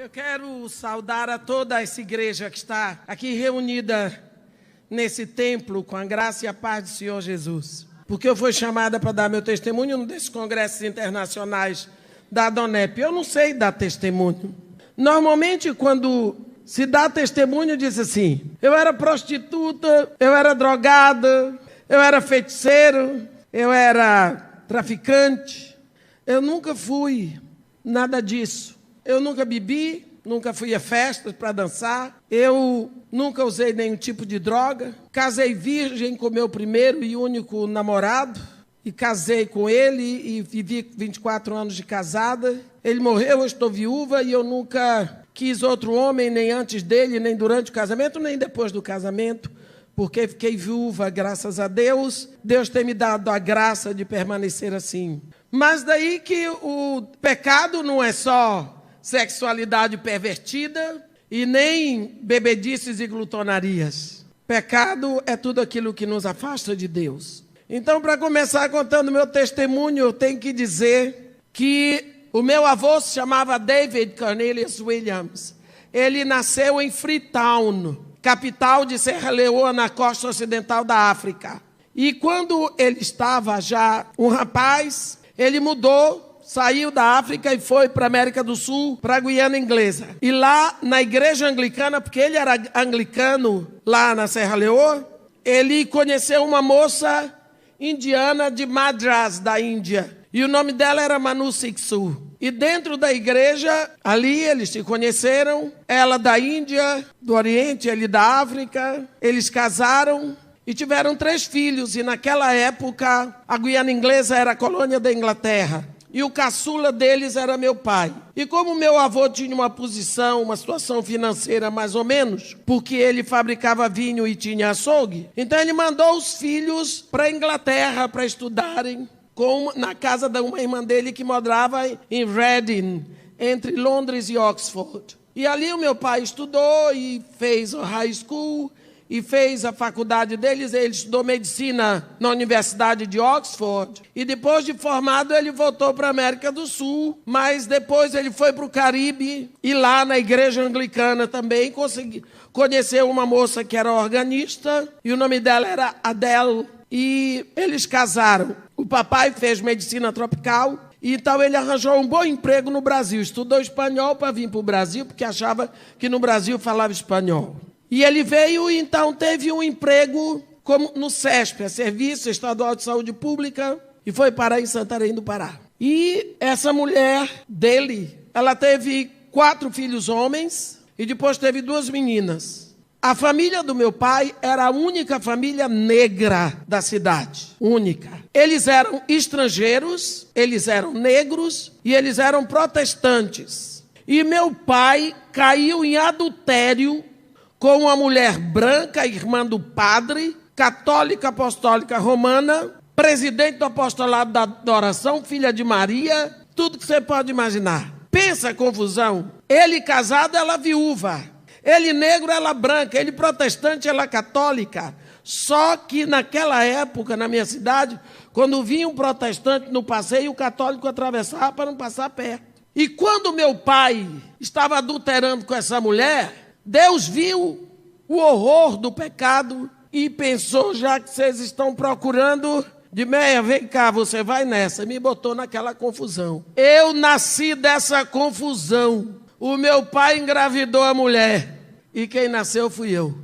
Eu quero saudar a toda essa igreja que está aqui reunida nesse templo com a graça e a paz do Senhor Jesus. Porque eu fui chamada para dar meu testemunho num desses congressos internacionais da DONEP. Eu não sei dar testemunho. Normalmente, quando se dá testemunho, diz assim: eu era prostituta, eu era drogada, eu era feiticeiro, eu era traficante. Eu nunca fui nada disso. Eu nunca bebi, nunca fui a festas para dançar. Eu nunca usei nenhum tipo de droga. Casei virgem com meu primeiro e único namorado. E casei com ele e vivi 24 anos de casada. Ele morreu, eu estou viúva e eu nunca quis outro homem, nem antes dele, nem durante o casamento, nem depois do casamento, porque fiquei viúva, graças a Deus. Deus tem me dado a graça de permanecer assim. Mas daí que o pecado não é só sexualidade pervertida e nem bebedices e glutonarias. Pecado é tudo aquilo que nos afasta de Deus. Então, para começar contando meu testemunho, eu tenho que dizer que o meu avô se chamava David Cornelius Williams. Ele nasceu em Freetown, capital de Serra Leoa, na costa ocidental da África. E quando ele estava já um rapaz, ele mudou, saiu da África e foi para a América do Sul, para a Guiana Inglesa. E lá na igreja anglicana, porque ele era anglicano lá na Serra Leoa, ele conheceu uma moça indiana de Madras, da Índia. E o nome dela era Manu Siksu. E dentro da igreja, ali eles se conheceram. Ela da Índia, do Oriente, ele da África. Eles casaram e tiveram 3 filhos. E naquela época, a Guiana Inglesa era a colônia da Inglaterra. E o caçula deles era meu pai. E como meu avô tinha uma posição, uma situação financeira mais ou menos, porque ele fabricava vinho e tinha açougue, então ele mandou os filhos para a Inglaterra para estudarem na casa de uma irmã dele que morava em Reading, entre Londres e Oxford. E ali o meu pai estudou e fez o high school e fez a faculdade deles. Ele estudou medicina na Universidade de Oxford. E depois de formado, ele voltou para a América do Sul. Mas depois ele foi para o Caribe. E lá na igreja anglicana também conheceu uma moça que era organista. E o nome dela era Adele. E eles casaram. O papai fez medicina tropical. E então ele arranjou um bom emprego no Brasil. Estudou espanhol para vir para o Brasil, porque achava que no Brasil falava espanhol. E ele veio e então teve um emprego como no SESP, Serviço Estadual de Saúde Pública, e foi parar em Santarém do Pará. E essa mulher dele, ela teve 4 filhos homens e depois teve 2 meninas. A família do meu pai era a única família negra da cidade, única. Eles eram estrangeiros, eles eram negros e eles eram protestantes. E meu pai caiu em adultério com uma mulher branca, irmã do padre, católica apostólica romana, presidente do apostolado da adoração, filha de Maria, tudo que você pode imaginar. Pensa a confusão. Ele casado, ela viúva. Ele negro, ela branca. Ele protestante, ela católica. Só que naquela época, na minha cidade, quando vinha um protestante no passeio, o católico atravessava para não passar perto. E quando meu pai estava adulterando com essa mulher, Deus viu o horror do pecado e pensou: já que vocês estão procurando, de meia, vem cá, você vai nessa. Me botou naquela confusão. Eu nasci dessa confusão. O meu pai engravidou a mulher e quem nasceu fui eu.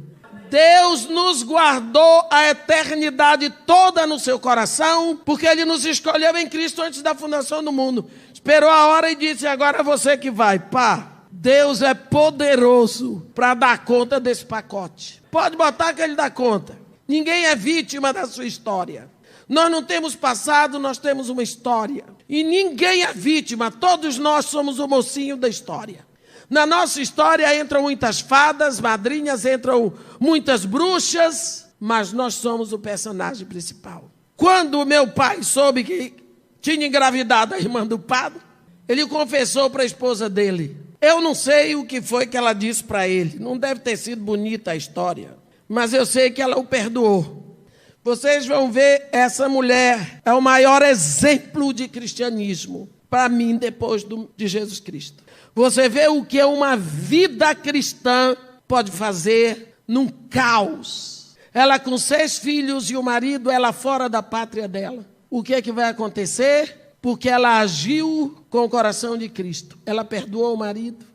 Deus nos guardou a eternidade toda no seu coração, porque Ele nos escolheu em Cristo antes da fundação do mundo. Esperou a hora e disse: agora é você que vai, pá. Deus é poderoso para dar conta desse pacote. Pode botar que Ele dá conta. Ninguém é vítima da sua história. Nós não temos passado, nós temos uma história. E ninguém é vítima, todos nós somos o mocinho da história. Na nossa história entram muitas fadas, madrinhas, entram muitas bruxas, mas nós somos o personagem principal. Quando o meu pai soube que tinha engravidado a irmã do padre, ele confessou para a esposa dele. Eu não sei o que foi que ela disse para ele. Não deve ter sido bonita a história. Mas eu sei que ela o perdoou. Vocês vão ver, essa mulher é o maior exemplo de cristianismo para mim depois de Jesus Cristo. Você vê o que uma vida cristã pode fazer num caos. Ela com 6 filhos e o marido, ela fora da pátria dela. O que é que vai acontecer? Porque ela agiu com o coração de Cristo. Ela perdoou o marido.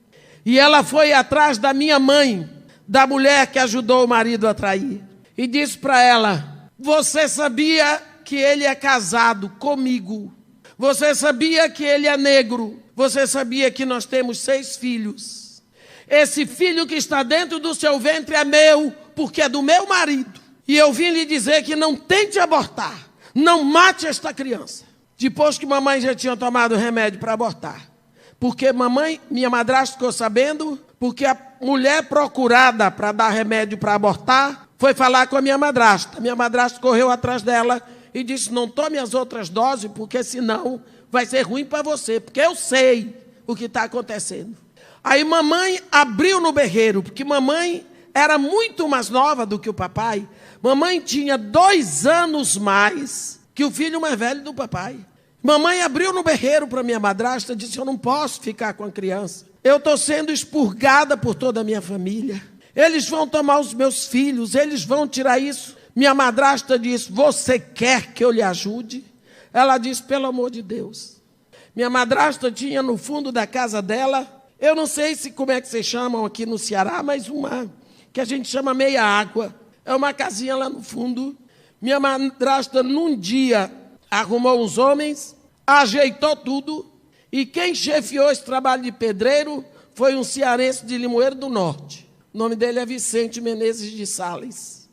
E ela foi atrás da minha mãe, da mulher que ajudou o marido a trair. E disse para ela: você sabia que ele é casado comigo? Você sabia que ele é negro? Você sabia que nós temos 6 filhos? Esse filho que está dentro do seu ventre é meu, porque é do meu marido. E eu vim lhe dizer que não tente abortar. Não mate esta criança. Depois que mamãe já tinha tomado remédio para abortar. Porque minha madrasta ficou sabendo, porque a mulher procurada para dar remédio para abortar foi falar com a minha madrasta. Minha madrasta correu atrás dela e disse: não tome as outras doses, porque senão vai ser ruim para você, porque eu sei o que está acontecendo. Aí mamãe abriu no berreiro, porque mamãe era muito mais nova do que o papai. Mamãe tinha 2 anos mais que o filho mais velho do papai. Mamãe abriu no berreiro para minha madrasta e disse: eu não posso ficar com a criança. Eu estou sendo expurgada por toda a minha família. Eles vão tomar os meus filhos, eles vão tirar isso. Minha madrasta disse: você quer que eu lhe ajude? Ela disse: pelo amor de Deus. Minha madrasta tinha no fundo da casa dela, eu não sei como é que vocês chamam aqui no Ceará, mas uma que a gente chama meia água. É uma casinha lá no fundo. Minha madrasta, num dia, arrumou uns homens, ajeitou tudo, e quem chefiou esse trabalho de pedreiro foi um cearense de Limoeiro do Norte. O nome dele é Vicente Menezes de Sales.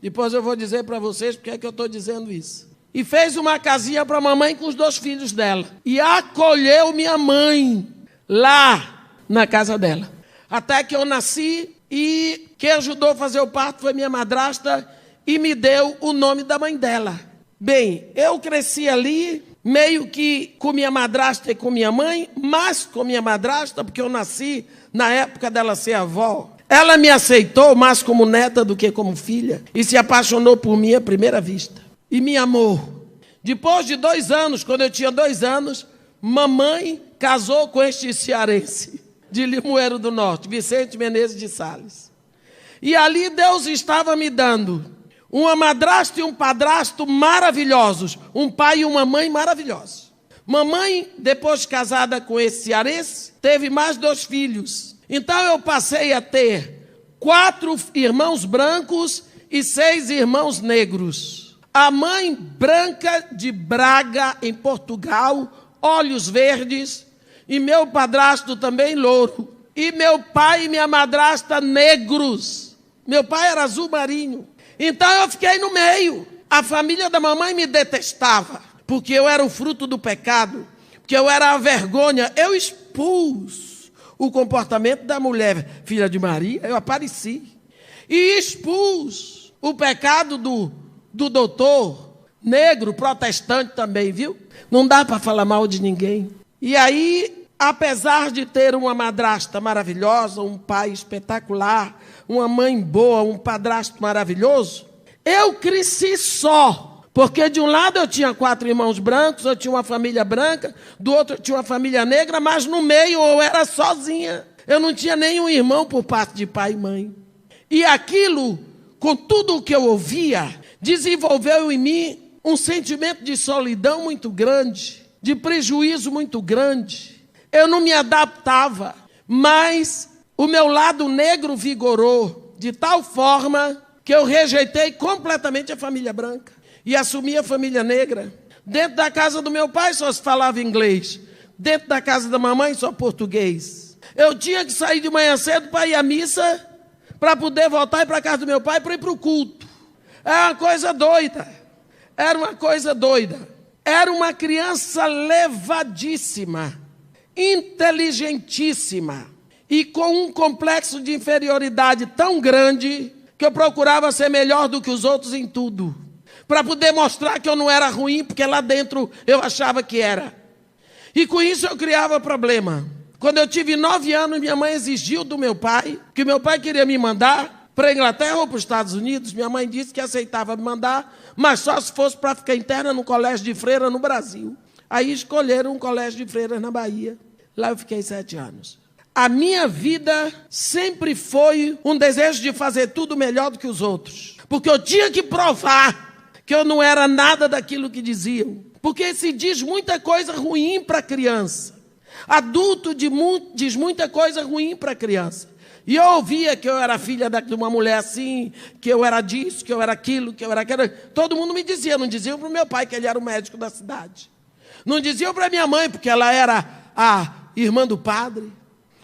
Depois eu vou dizer para vocês porque é que eu estou dizendo isso. E fez uma casinha para a mamãe com os 2 filhos dela. E acolheu minha mãe lá na casa dela. Até que eu nasci, e quem ajudou a fazer o parto foi minha madrasta e me deu o nome da mãe dela. Bem, eu cresci ali, meio que com minha madrasta e com minha mãe, mas com minha madrasta, porque eu nasci na época dela ser avó. Ela me aceitou mais como neta do que como filha e se apaixonou por mim à primeira vista. E me amou. Depois de 2 anos, quando eu tinha 2 anos, mamãe casou com este cearense de Limoeiro do Norte, Vicente Menezes de Sales. E ali Deus estava me dando uma madrasta e um padrasto maravilhosos, um pai e uma mãe maravilhosos. Mamãe, depois de casada com esse cearense, teve mais 2 filhos. Então eu passei a ter 4 irmãos brancos e 6 irmãos negros. A mãe branca de Braga, em Portugal, olhos verdes, e meu padrasto também louro. E meu pai e minha madrasta negros. Meu pai era azul marinho. Então eu fiquei no meio. A família da mamãe me detestava, porque eu era o fruto do pecado, porque eu era a vergonha. Eu expus o comportamento da mulher, filha de Maria, eu apareci. E expus o pecado do doutor negro, protestante também, viu? Não dá para falar mal de ninguém. E aí, apesar de ter uma madrasta maravilhosa, um pai espetacular, uma mãe boa, um padrasto maravilhoso, eu cresci só. Porque de um lado eu tinha 4 irmãos brancos, eu tinha uma família branca, do outro eu tinha uma família negra, mas no meio eu era sozinha. Eu não tinha nenhum irmão por parte de pai e mãe. E aquilo, com tudo o que eu ouvia, desenvolveu em mim um sentimento de solidão muito grande, de prejuízo muito grande. Eu não me adaptava, mas o meu lado negro vigorou de tal forma que eu rejeitei completamente a família branca e assumi a família negra. Dentro da casa do meu pai só se falava inglês, dentro da casa da mamãe só português. Eu tinha que sair de manhã cedo para ir à missa, para poder voltar para a casa do meu pai para ir para o culto. Era uma coisa doida. Era uma coisa doida. Era uma criança levadíssima, inteligentíssima e com um complexo de inferioridade tão grande que eu procurava ser melhor do que os outros em tudo, para poder mostrar que eu não era ruim, porque lá dentro eu achava que era. E com isso eu criava problema. Quando eu tive 9 anos, minha mãe exigiu do meu pai, que meu pai queria me mandar para a Inglaterra ou para os Estados Unidos. Minha mãe disse que aceitava me mandar, mas só se fosse para ficar interna no colégio de freira no Brasil. Aí escolheram um colégio de freiras na Bahia. Lá eu fiquei 7 anos. A minha vida sempre foi um desejo de fazer tudo melhor do que os outros. Porque eu tinha que provar que eu não era nada daquilo que diziam. Porque se diz muita coisa ruim para criança. Adulto diz muita coisa ruim para criança. E eu ouvia que eu era filha de uma mulher assim, que eu era disso, que eu era aquilo, que eu era aquilo. Todo mundo me dizia, não diziam para o meu pai, que ele era o médico da cidade. Não diziam para minha mãe, porque ela era a irmã do padre.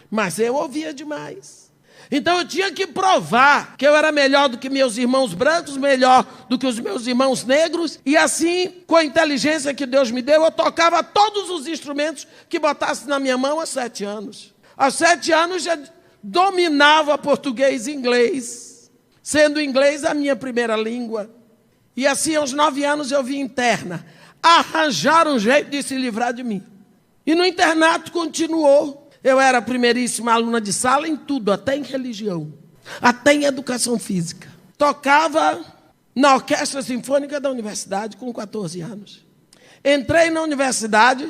Mas eu ouvia demais. Então eu tinha que provar que eu era melhor do que meus irmãos brancos, melhor do que os meus irmãos negros. E assim, com a inteligência que Deus me deu, eu tocava todos os instrumentos que botasse na minha mão aos 7 anos. Aos 7 anos já dominava português e inglês, sendo inglês a minha primeira língua. E assim, aos 9 anos, eu vim interna. Arranjar um jeito de se livrar de mim. E no internato continuou. Eu era a primeiríssima aluna de sala em tudo, até em religião, até em educação física. Tocava na Orquestra Sinfônica da Universidade com 14 anos. Entrei na universidade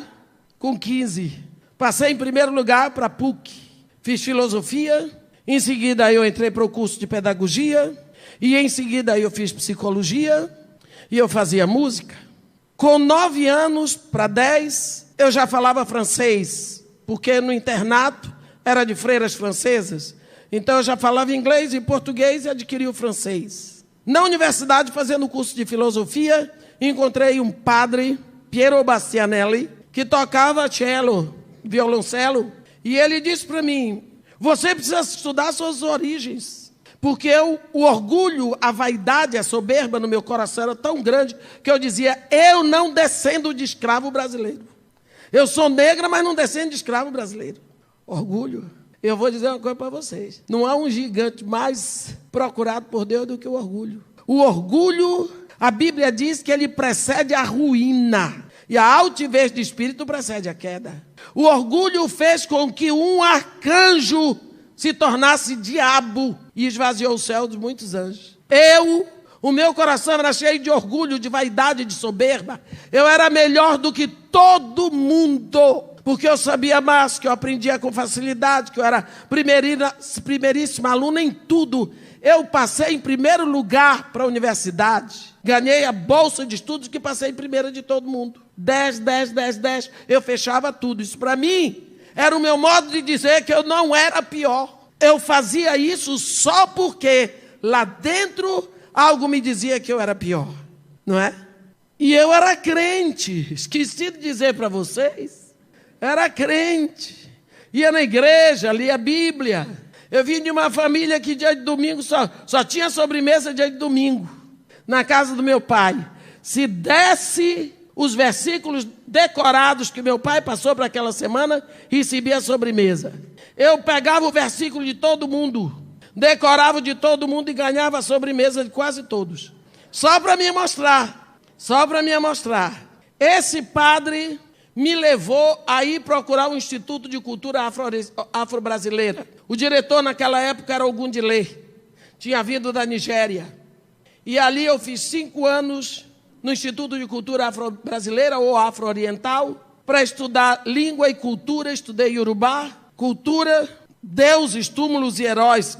com 15. Passei em primeiro lugar para a PUC. Fiz filosofia. Em seguida eu entrei para o curso de pedagogia. E em seguida eu fiz psicologia. E eu fazia música. Com 9 anos para 10, eu já falava francês. Porque no internato era de freiras francesas. Então eu já falava inglês e português e adquiri o francês. Na universidade, fazendo o curso de filosofia, encontrei um padre, Piero Bastianelli, que tocava cello, violoncelo. E ele disse para mim, você precisa estudar suas origens. Porque o orgulho, a vaidade, a soberba no meu coração era tão grande que eu dizia, eu não descendo de escravo brasileiro. Eu sou negra, mas não descendo de escravo brasileiro. Orgulho. Eu vou dizer uma coisa para vocês. Não há um gigante mais procurado por Deus do que o orgulho. O orgulho, a Bíblia diz que ele precede a ruína. E a altivez de espírito precede a queda. O orgulho fez com que um arcanjo se tornasse diabo e esvaziou o céu de muitos anjos. O meu coração era cheio de orgulho, de vaidade, de soberba. Eu era melhor do que todo mundo, porque eu sabia mais, que eu aprendia com facilidade, que eu era primeiríssima aluna em tudo. Eu passei em primeiro lugar para a universidade. Ganhei a bolsa de estudos que passei em primeira de todo mundo. 10. Eu fechava tudo. Isso para mim era o meu modo de dizer que eu não era pior. Eu fazia isso só porque lá dentro algo me dizia que eu era pior, não é? E eu era crente, esqueci de dizer para vocês, era crente, ia na igreja, lia a Bíblia. Eu vim de uma família que dia de domingo só tinha sobremesa dia de domingo, na casa do meu pai. Se desse os versículos decorados que meu pai passou para aquela semana, recebia a sobremesa. Eu pegava o versículo de todo mundo, decorava de todo mundo e ganhava a sobremesa de quase todos. Só para me mostrar. Esse padre me levou a ir procurar o Instituto de Cultura Afro-Brasileira. O diretor naquela época era Ogundilé. Tinha vindo da Nigéria. E ali eu fiz 5 anos no Instituto de Cultura Afro-Brasileira ou Afro-Oriental para estudar língua e cultura. Estudei Yorubá, cultura, deuses, túmulos e heróis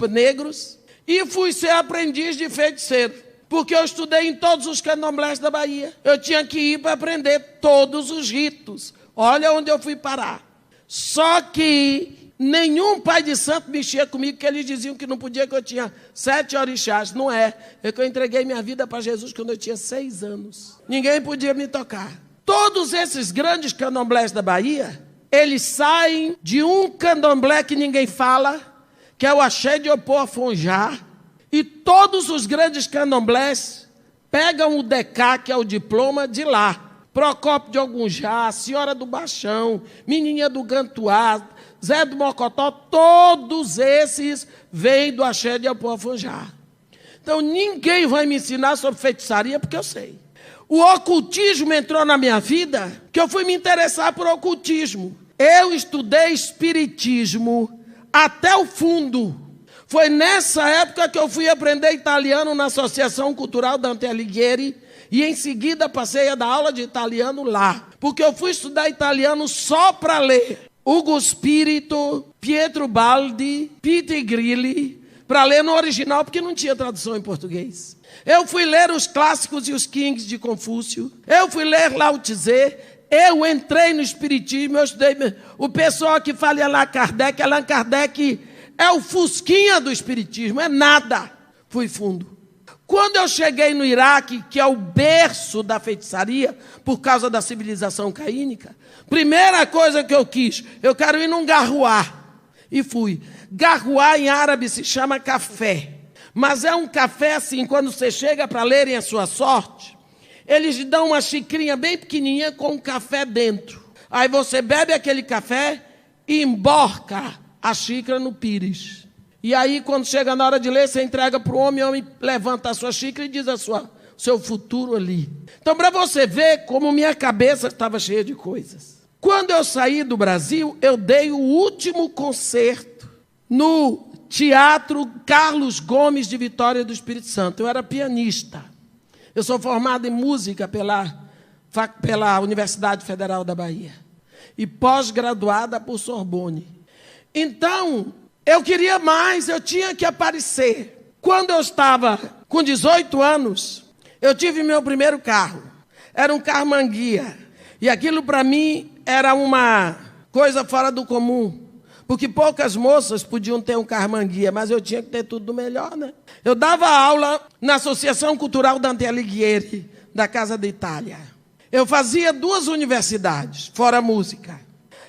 negros, e fui ser aprendiz de feiticeiro, porque eu estudei em todos os candomblés da Bahia. Eu tinha que ir para aprender todos os ritos. Olha onde eu fui parar. Só que nenhum pai de santo mexia comigo, porque eles diziam que não podia, que eu tinha 7 orixás. Não é que eu entreguei minha vida para Jesus quando eu tinha 6 anos. Ninguém podia me tocar. Todos esses grandes candomblés da Bahia, eles saem de um candomblé que ninguém fala, que é o Axé de Opoafonjá, e todos os grandes candomblés pegam o DK, que é o diploma, de lá. Procópio de Ogunjá, Senhora do Baixão, Menininha do Gantuá, Zé do Mocotó, todos esses vêm do Axé de Opoafonjá. Então ninguém vai me ensinar sobre feitiçaria, porque eu sei. O ocultismo entrou na minha vida, que eu fui me interessar por ocultismo. Eu estudei espiritismo até o fundo. Foi nessa época que eu fui aprender italiano na Associação Cultural Dante Alighieri, e em seguida passei a dar aula de italiano lá. Porque eu fui estudar italiano só para ler Ugo Spirito, Pietro Baldi, Peter Grilli, para ler no original, porque não tinha tradução em português. Eu fui ler os clássicos e os kings de Confúcio. Eu fui ler Lao Tse. Eu entrei no espiritismo, eu estudei. O pessoal que fala Allan Kardec é o fusquinha do espiritismo, é nada. Fui fundo. Quando eu cheguei no Iraque, que é o berço da feitiçaria, por causa da civilização caínica, primeira coisa que eu quero ir num garruá. E fui. Garruá em árabe se chama café. Mas é um café assim, quando você chega para lerem a sua sorte, eles lhe dão uma xicrinha bem pequenininha com um café dentro. Aí você bebe aquele café e emborca a xícara no pires. E aí, quando chega na hora de ler, você entrega para o homem levanta a sua xícara e diz seu futuro ali. Então, para você ver como minha cabeça estava cheia de coisas. Quando eu saí do Brasil, eu dei o último concerto no Teatro Carlos Gomes de Vitória do Espírito Santo. Eu era pianista. Eu sou formado em música pela Universidade Federal da Bahia. E pós-graduada por Sorbonne. Então, eu queria mais, eu tinha que aparecer. Quando eu estava com 18 anos, eu tive meu primeiro carro. Era um carro manguia. E aquilo para mim era uma coisa fora do comum. Porque poucas moças podiam ter um carro manguia, mas eu tinha que ter tudo do melhor, né? Eu dava aula na Associação Cultural Dante Alighieri, da Casa da Itália. Eu fazia 2 universidades, fora música.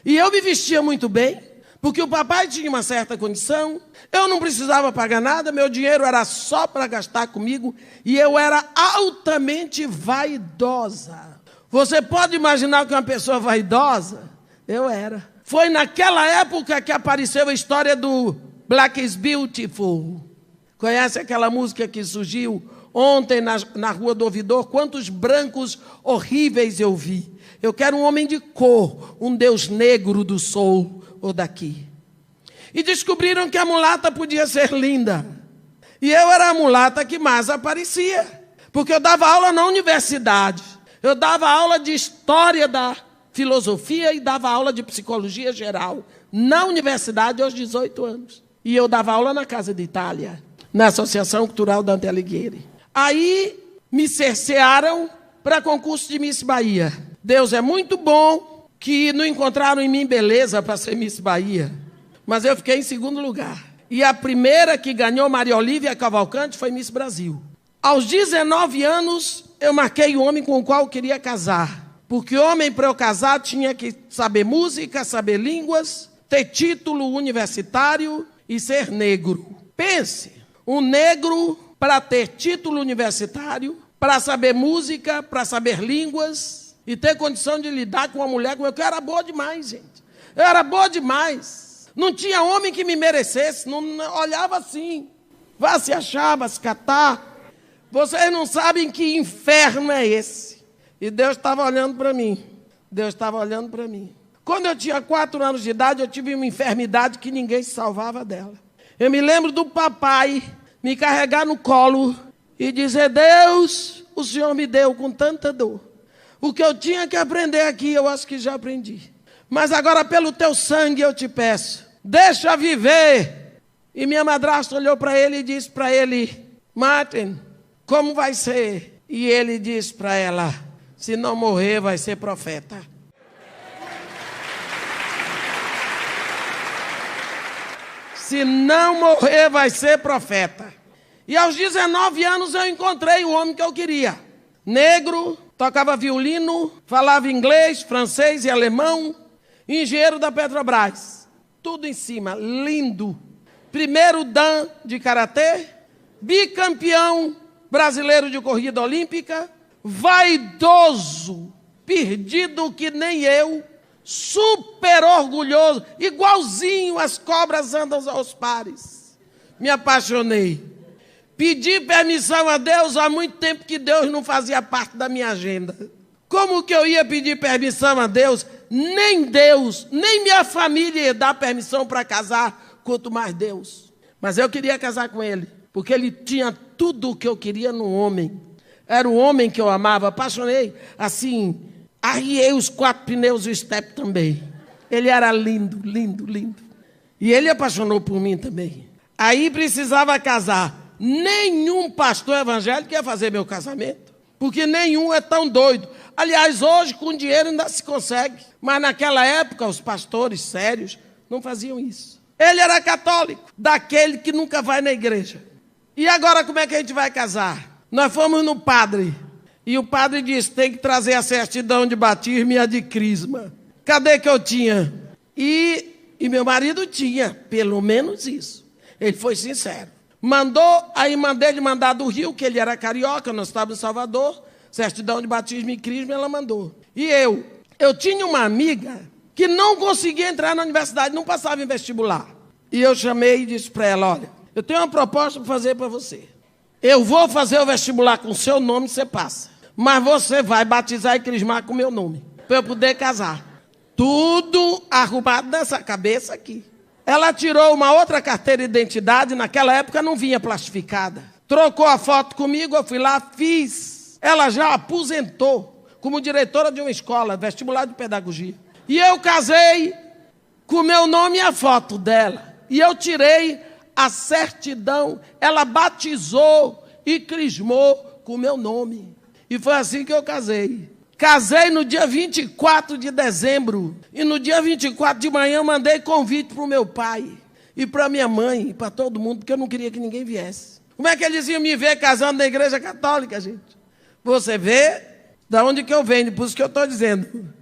E eu me vestia muito bem, porque o papai tinha uma certa condição, eu não precisava pagar nada, meu dinheiro era só para gastar comigo, e eu era altamente vaidosa. Você pode imaginar que uma pessoa vaidosa? Eu era. Foi naquela época que apareceu a história do Black is Beautiful. Conhece aquela música que surgiu ontem na Rua do Ouvidor? Quantos brancos horríveis eu vi. Eu quero um homem de cor, um Deus negro do soul ou daqui. E descobriram que a mulata podia ser linda. E eu era a mulata que mais aparecia. Porque eu dava aula na universidade. Eu dava aula de história da filosofia e dava aula de psicologia geral na universidade aos 18 anos. E eu dava aula na Casa de Itália, na Associação Cultural Dante Alighieri. Aí me cercearam para concurso de Miss Bahia. Deus é muito bom que não encontraram em mim beleza para ser Miss Bahia. Mas eu fiquei em segundo lugar. E a primeira que ganhou, Maria Olívia Cavalcante, foi Miss Brasil. Aos 19 anos, eu marquei o homem com o qual eu queria casar. Porque homem, para eu casar, tinha que saber música, saber línguas, ter título universitário e ser negro. Pense, um negro para ter título universitário, para saber música, para saber línguas e ter condição de lidar com uma mulher como eu, que eu era boa demais, gente. Eu era boa demais. Não tinha homem que me merecesse, não olhava assim. Vá se achar, vá se catar. Vocês não sabem que inferno é esse. E Deus estava olhando para mim. Deus estava olhando para mim. Quando eu tinha 4 anos de idade, eu tive uma enfermidade que ninguém se salvava dela. Eu me lembro do papai me carregar no colo e dizer: Deus, o Senhor me deu com tanta dor. O que eu tinha que aprender aqui, eu acho que já aprendi. Mas agora, pelo teu sangue, eu te peço, deixa viver. E minha madrasta olhou para ele e disse para ele: Martin, como vai ser? E ele disse para ela: se não morrer, vai ser profeta. Se não morrer, vai ser profeta. E aos 19 anos eu encontrei o homem que eu queria. Negro, tocava violino, falava inglês, francês e alemão, engenheiro da Petrobras. Tudo em cima, lindo. Primeiro dan de karatê, bicampeão brasileiro de corrida olímpica, vaidoso, perdido que nem eu, super orgulhoso, igualzinho as cobras andam aos pares. Me apaixonei. Pedi permissão a Deus há muito tempo que Deus não fazia parte da minha agenda. Como que eu ia pedir permissão a Deus? Nem Deus, nem minha família ia dar permissão para casar, quanto mais Deus. Mas eu queria casar com ele, porque ele tinha tudo o que eu queria num homem. Era o homem que eu amava, apaixonei, assim, arriei os 4 pneus e o step também. Ele era lindo, lindo, lindo. E ele apaixonou por mim também. Aí precisava casar. Nenhum pastor evangélico ia fazer meu casamento, porque nenhum é tão doido. Aliás, hoje com dinheiro ainda se consegue, mas naquela época os pastores sérios não faziam isso. Ele era católico, daquele que nunca vai na igreja. E agora como é que a gente vai casar? Nós fomos no padre, e o padre disse, tem que trazer a certidão de batismo e a de crisma. Cadê que eu tinha? E meu marido tinha, pelo menos isso. Ele foi sincero. Mandei ele mandar do Rio, que ele era carioca, nós estávamos em Salvador, certidão de batismo e crisma, ela mandou. E eu tinha uma amiga que não conseguia entrar na universidade, não passava em vestibular. E eu chamei e disse para ela, olha, eu tenho uma proposta para fazer para você. Eu vou fazer o vestibular com o seu nome, você passa. Mas você vai batizar e crismar com o meu nome, para eu poder casar. Tudo arrumado nessa cabeça aqui. Ela tirou uma outra carteira de identidade, naquela época não vinha plastificada. Trocou a foto comigo, eu fui lá, fiz. Ela já aposentou como diretora de uma escola, vestibular de pedagogia. E eu casei com o meu nome e a foto dela. E eu tirei a certidão, ela batizou e crismou com o meu nome. E foi assim que eu casei. Casei no dia 24 de dezembro. E no dia 24 de manhã eu mandei convite para o meu pai. E para minha mãe, e para todo mundo, porque eu não queria que ninguém viesse. Como é que eles iam me ver casando na igreja católica, gente? Você vê de onde que eu venho, por isso que eu estou dizendo.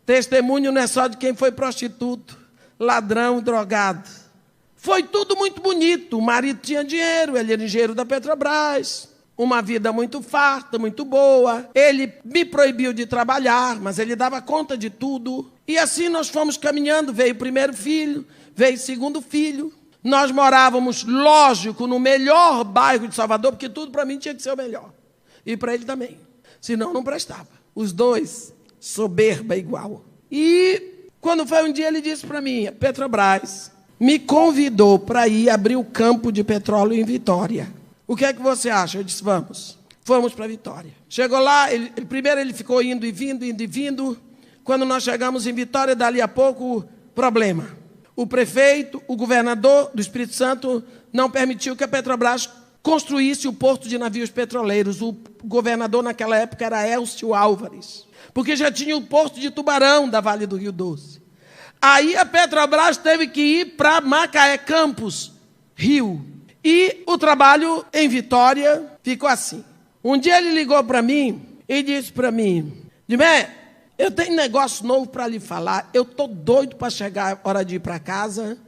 Testemunho não é só de quem foi prostituto, ladrão, drogado. Foi tudo muito bonito. O marido tinha dinheiro, ele era engenheiro da Petrobras. Uma vida muito farta, muito boa. Ele me proibiu de trabalhar, mas ele dava conta de tudo. E assim nós fomos caminhando. Veio o primeiro filho, veio o segundo filho. Nós morávamos, lógico, no melhor bairro de Salvador, porque tudo para mim tinha que ser o melhor. E para ele também. Senão não prestava. Os dois, soberba igual. E quando foi um dia, ele disse para mim, Petrobras me convidou para ir abrir o campo de petróleo em Vitória. O que é que você acha? Eu disse, vamos. Fomos para Vitória. Chegou lá, primeiro ele ficou indo e vindo. Quando nós chegamos em Vitória, dali a pouco, problema. O prefeito, o governador do Espírito Santo não permitiu que a Petrobras construísse o porto de navios petroleiros. O governador naquela época era Elcio Álvares, porque já tinha o porto de Tubarão da Vale do Rio Doce. Aí a Petrobras teve que ir para Macaé Campos, Rio. E o trabalho em Vitória ficou assim. Um dia ele ligou para mim e disse para mim, Dimé, eu tenho negócio novo para lhe falar. Eu estou doido para chegar a hora de ir para casa,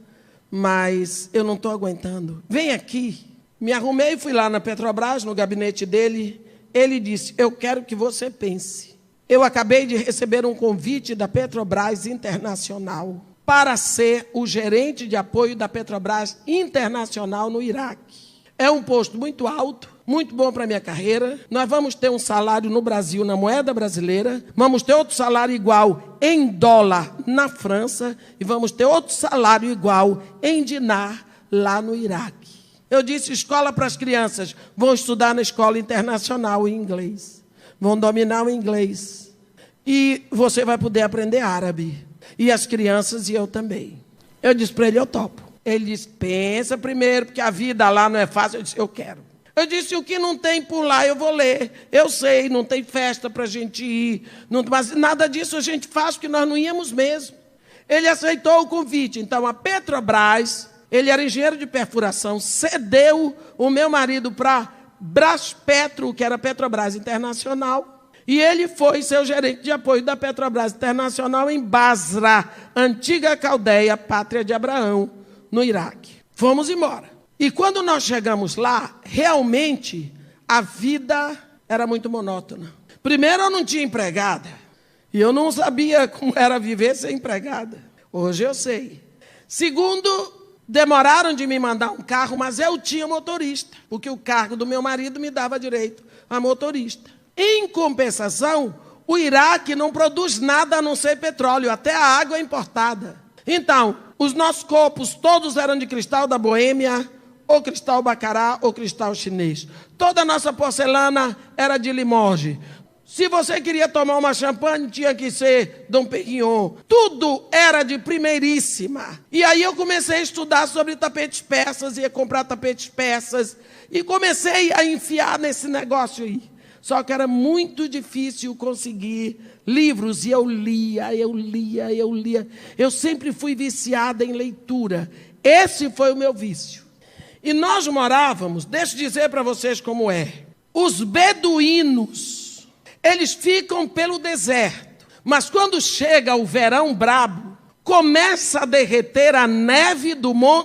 mas eu não estou aguentando. Vem aqui. Me arrumei e fui lá na Petrobras, no gabinete dele. Ele disse, eu quero que você pense. Eu acabei de receber um convite da Petrobras Internacional para ser o gerente de apoio da Petrobras Internacional no Iraque. É um posto muito alto, muito bom para a minha carreira. Nós vamos ter um salário no Brasil, na moeda brasileira. Vamos ter outro salário igual em dólar na França. E vamos ter outro salário igual em dinar lá no Iraque. Eu disse, escola para as crianças. Vão estudar na escola internacional em inglês. Vão dominar o inglês. E você vai poder aprender árabe. E as crianças e eu também. Eu disse para ele, eu topo. Ele disse, pensa primeiro, porque a vida lá não é fácil. Eu disse, eu quero. Eu disse, o que não tem por lá eu vou ler. Eu sei, não tem festa para a gente ir. Não, mas nada disso a gente faz, porque nós não íamos mesmo. Ele aceitou o convite. Então a Petrobras, ele era engenheiro de perfuração, cedeu o meu marido para Braspetro, que era Petrobras Internacional. E ele foi ser o gerente de apoio da Petrobras Internacional em Basra, antiga Caldeia, pátria de Abraão, no Iraque. Fomos embora. E quando nós chegamos lá, realmente a vida era muito monótona. Primeiro, eu não tinha empregada. E eu não sabia como era viver sem empregada. Hoje eu sei. Segundo, demoraram de me mandar um carro, mas eu tinha motorista, porque o cargo do meu marido me dava direito a motorista. Em compensação, o Iraque não produz nada a não ser petróleo, até a água é importada. Então, os nossos copos todos eram de cristal da Boêmia, ou cristal bacará, ou cristal chinês. Toda a nossa porcelana era de Limoges. Se você queria tomar uma champanhe, tinha que ser Dom Perignon. Tudo era de primeiríssima. E aí eu comecei a estudar sobre tapetes persas, ia comprar tapetes persas, e comecei a enfiar nesse negócio aí. Só que era muito difícil conseguir livros, e eu lia. Eu sempre fui viciada em leitura. Esse foi o meu vício. E nós morávamos, deixa eu dizer para vocês como é. Os beduínos, eles ficam pelo deserto, mas quando chega o verão brabo, começa a derreter a neve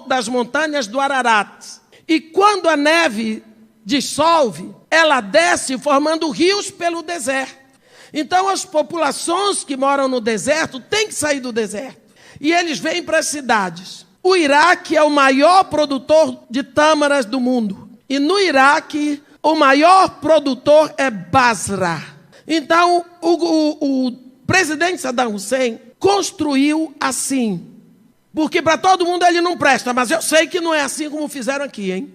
das montanhas do Ararat. E quando a neve dissolve, ela desce formando rios pelo deserto. Então as populações que moram no deserto têm que sair do deserto. E eles vêm para as cidades. O Iraque é o maior produtor de tâmaras do mundo. E no Iraque, o maior produtor é Basra. Então, o presidente Saddam Hussein construiu assim. Porque para todo mundo ele não presta, mas eu sei que não é assim como fizeram aqui, hein?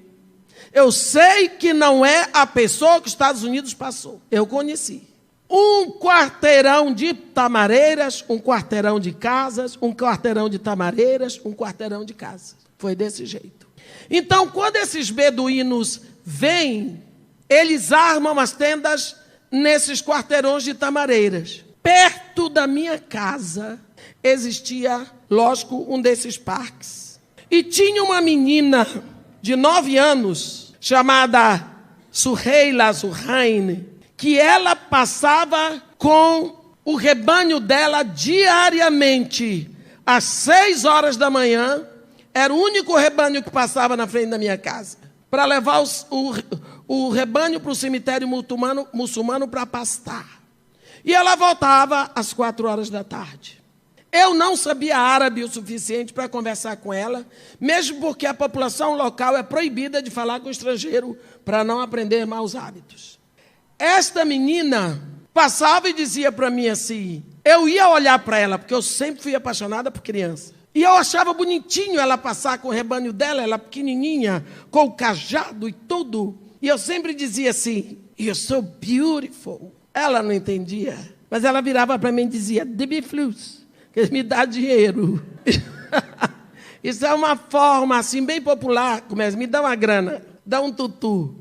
Eu sei que não é a pessoa que os Estados Unidos passou. Eu conheci. Um quarteirão de tamareiras, um quarteirão de casas, um quarteirão de tamareiras, um quarteirão de casas. Foi desse jeito. Então, quando esses beduínos vêm, eles armam as tendas nesses quarteirões de tamareiras. Perto da minha casa existia, lógico, um desses parques. E tinha uma menina de 9 anos, chamada Suheila Zurraine, que ela passava com o rebanho dela diariamente, às 6 horas da manhã, era o único rebanho que passava na frente da minha casa, para levar o rebanho para o cemitério muçulmano para pastar. E ela voltava às 4 horas da tarde. Eu não sabia árabe o suficiente para conversar com ela, mesmo porque a população local é proibida de falar com estrangeiro para não aprender maus hábitos. Esta menina passava e dizia para mim assim, eu ia olhar para ela, porque eu sempre fui apaixonada por criança. E eu achava bonitinho ela passar com o rebanho dela, ela pequenininha, com o cajado e tudo. E eu sempre dizia assim, you're so beautiful. Ela não entendia, mas ela virava para mim e dizia, DB Flus, que me dá dinheiro. Isso é uma forma assim bem popular, começa, me dá uma grana, dá um tutu.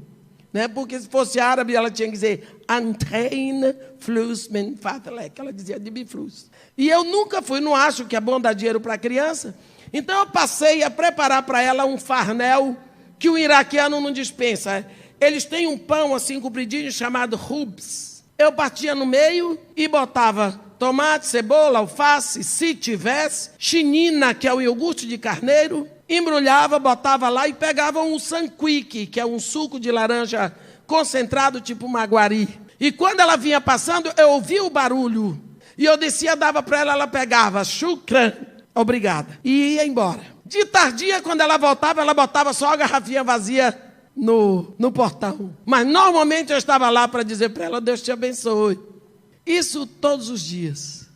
Né? Porque se fosse árabe, ela tinha que dizer Antein Flus Men Fatalek. Ela dizia DB Flus. E eu nunca fui, não acho que é bom dar dinheiro para criança. Então eu passei a preparar para ela um farnel que o iraquiano não dispensa. Eles têm um pão assim compridinho chamado rubs. Eu partia no meio e botava tomate, cebola, alface, se tivesse, chinina, que é o iogurte de carneiro, embrulhava, botava lá e pegava um sanquique, que é um suco de laranja concentrado tipo maguari. E quando ela vinha passando, eu ouvia o barulho. E eu descia, dava para ela, ela pegava, shukran, obrigada. E ia embora. De tardia, quando ela voltava, ela botava só a garrafinha vazia no portão. Mas normalmente eu estava lá para dizer para ela, Deus te abençoe. Isso todos os dias.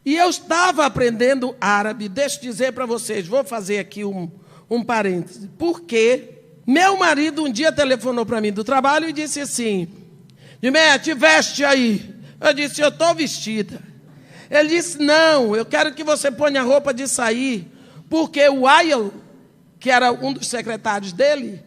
E eu estava aprendendo árabe, deixa eu dizer para vocês, vou fazer aqui um parêntese, porque meu marido um dia telefonou para mim do trabalho e disse assim, Dimé, te veste aí. Eu disse, eu estou vestida. Ele disse, não, eu quero que você ponha roupa de sair, porque o Ayel, que era um dos secretários dele,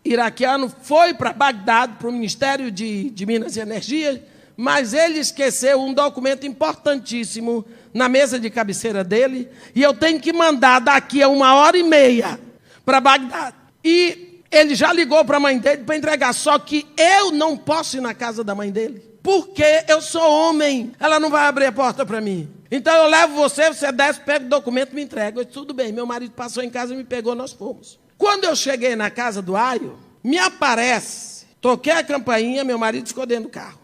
iraquiano, foi para Bagdá, para o Ministério de Minas e Energia, mas ele esqueceu um documento importantíssimo na mesa de cabeceira dele, e eu tenho que mandar daqui a 1h30 para Bagdá. E ele já ligou para a mãe dele para entregar, só que eu não posso ir na casa da mãe dele, porque eu sou homem, ela não vai abrir a porta para mim. Então eu levo você desce, pega o documento e me entrega. Eu disse, tudo bem, meu marido passou em casa e me pegou, nós fomos. Quando eu cheguei na casa do Aio, me aparece, toquei a campainha, meu marido ficou dentro do carro.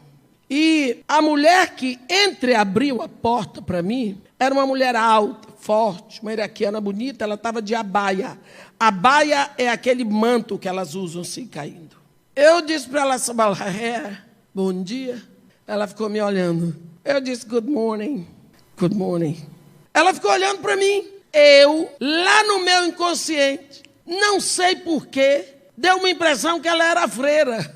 E a mulher que entreabriu a porta para mim, era uma mulher alta, forte, uma iraquiana bonita, ela estava de abaia. Abaia é aquele manto que elas usam se caindo. Eu disse para ela, bom dia. Ela ficou me olhando. Eu disse, good morning. Good morning. Ela ficou olhando para mim. Eu, lá no meu inconsciente, Não sei porquê, deu uma impressão que ela era freira.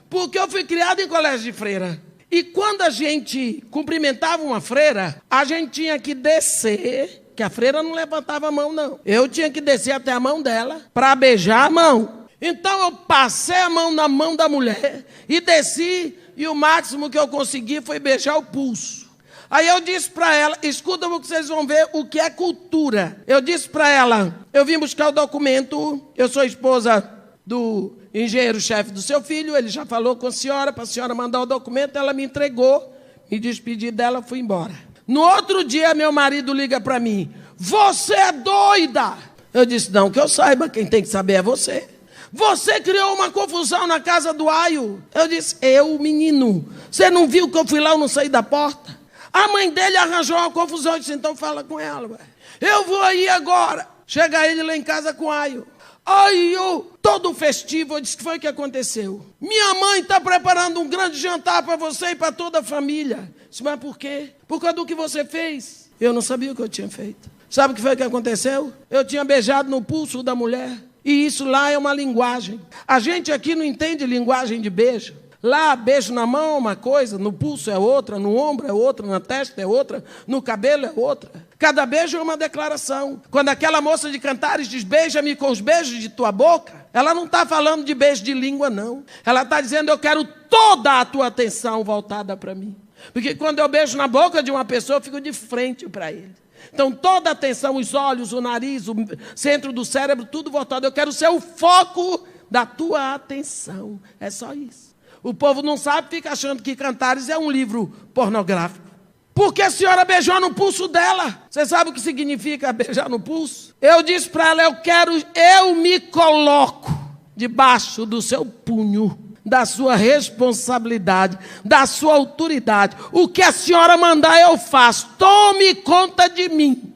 Porque eu fui criado em colégio de freira. E quando a gente cumprimentava uma freira, a gente tinha que descer, que a freira não levantava a mão, não. Eu tinha que descer até a mão dela para beijar a mão. Então eu passei a mão na mão da mulher e desci, e o máximo que eu consegui foi beijar o pulso. Aí eu disse para ela, escuta o que vocês vão ver o que é cultura. Eu disse para ela, eu vim buscar o documento, eu sou esposa do engenheiro-chefe do seu filho, ele já falou com a senhora, para a senhora mandar o documento, ela me entregou, me despedi dela, fui embora. No outro dia, meu marido liga para mim, você é doida! Eu disse, não, que eu saiba, quem tem que saber é você. Você criou uma confusão na casa do Aio. Eu disse, menino, você não viu que eu fui lá, eu não saí da porta? A mãe dele arranjou uma confusão, eu disse, então fala com ela. Ué. Eu vou aí agora. Chega ele lá em casa com o Aio. Aí todo festivo, eu disse, que foi que aconteceu? Minha mãe está preparando um grande jantar para você e para toda a família. Eu disse, mas por quê? Por causa do que você fez. Eu não sabia o que eu tinha feito. Sabe o que foi que aconteceu? Eu tinha beijado no pulso da mulher. E isso lá é uma linguagem. A gente aqui não entende linguagem de beijo. Lá, beijo na mão é uma coisa, no pulso é outra, no ombro é outra, na testa é outra, no cabelo é outra. Cada beijo é uma declaração. Quando aquela moça de Cantares diz, beija-me com os beijos de tua boca, ela não está falando de beijo de língua, não. Ela está dizendo, eu quero toda a tua atenção voltada para mim. Porque quando eu beijo na boca de uma pessoa, eu fico de frente para ele. Então, toda a atenção, os olhos, o nariz, o centro do cérebro, tudo voltado. Eu quero ser o foco da tua atenção. É só isso. O povo não sabe, fica achando que Cantares é um livro pornográfico. Porque a senhora beijou no pulso dela. Você sabe o que significa beijar no pulso? Eu disse para ela, eu me coloco debaixo do seu punho, da sua responsabilidade, da sua autoridade. O que a senhora mandar eu faço. Tome conta de mim.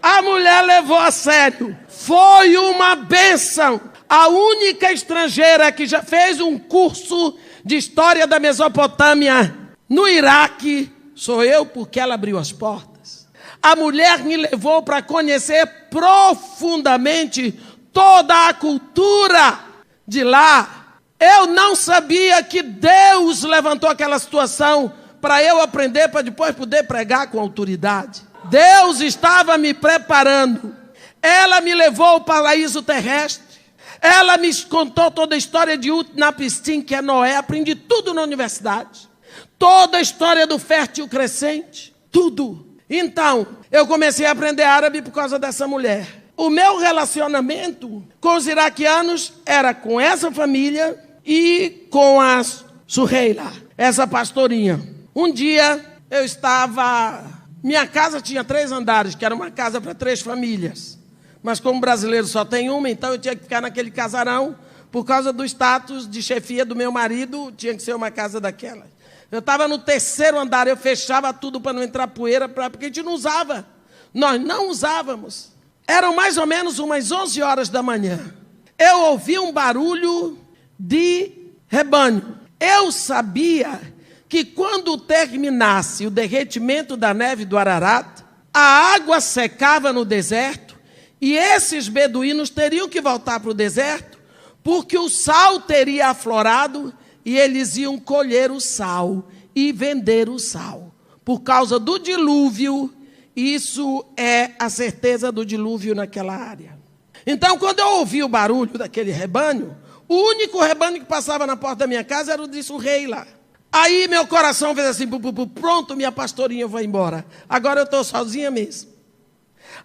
A mulher levou a sério. Foi uma bênção. A única estrangeira que já fez um curso de história da Mesopotâmia no Iraque sou eu, porque ela abriu as portas. A mulher me levou para conhecer profundamente toda a cultura de lá. Eu não sabia que Deus levantou aquela situação para eu aprender, para depois poder pregar com autoridade. Deus estava me preparando. Ela me levou ao paraíso terrestre. Ela me contou toda a história de Utnapishtim, que é Noé. Aprendi tudo na universidade. Toda a história do fértil crescente. Tudo. Então, eu comecei a aprender árabe por causa dessa mulher. O meu relacionamento com os iraquianos era com essa família e com a Suheila, essa pastorinha. Um dia eu estava... Minha casa tinha 3 andares, que era uma casa para 3 famílias. Mas como brasileiro só tem uma, então eu tinha que ficar naquele casarão. Por causa do status de chefia do meu marido, tinha que ser uma casa daquela. Eu estava no 3º andar, eu fechava tudo para não entrar poeira, porque a gente não usava. Nós não usávamos. Eram mais ou menos umas 11 horas da manhã. Eu ouvi um barulho de rebanho. Eu sabia que quando terminasse o derretimento da neve do Ararat, a água secava no deserto e esses beduínos teriam que voltar para o deserto porque o sal teria aflorado e eles iam colher o sal e vender o sal. Por causa do dilúvio, isso é a certeza do dilúvio naquela área. Então, quando eu ouvi o barulho daquele rebanho, o único rebanho que passava na porta da minha casa era o de Suheila. Aí meu coração fez assim, pronto, minha pastorinha vai embora. Agora eu estou sozinha mesmo.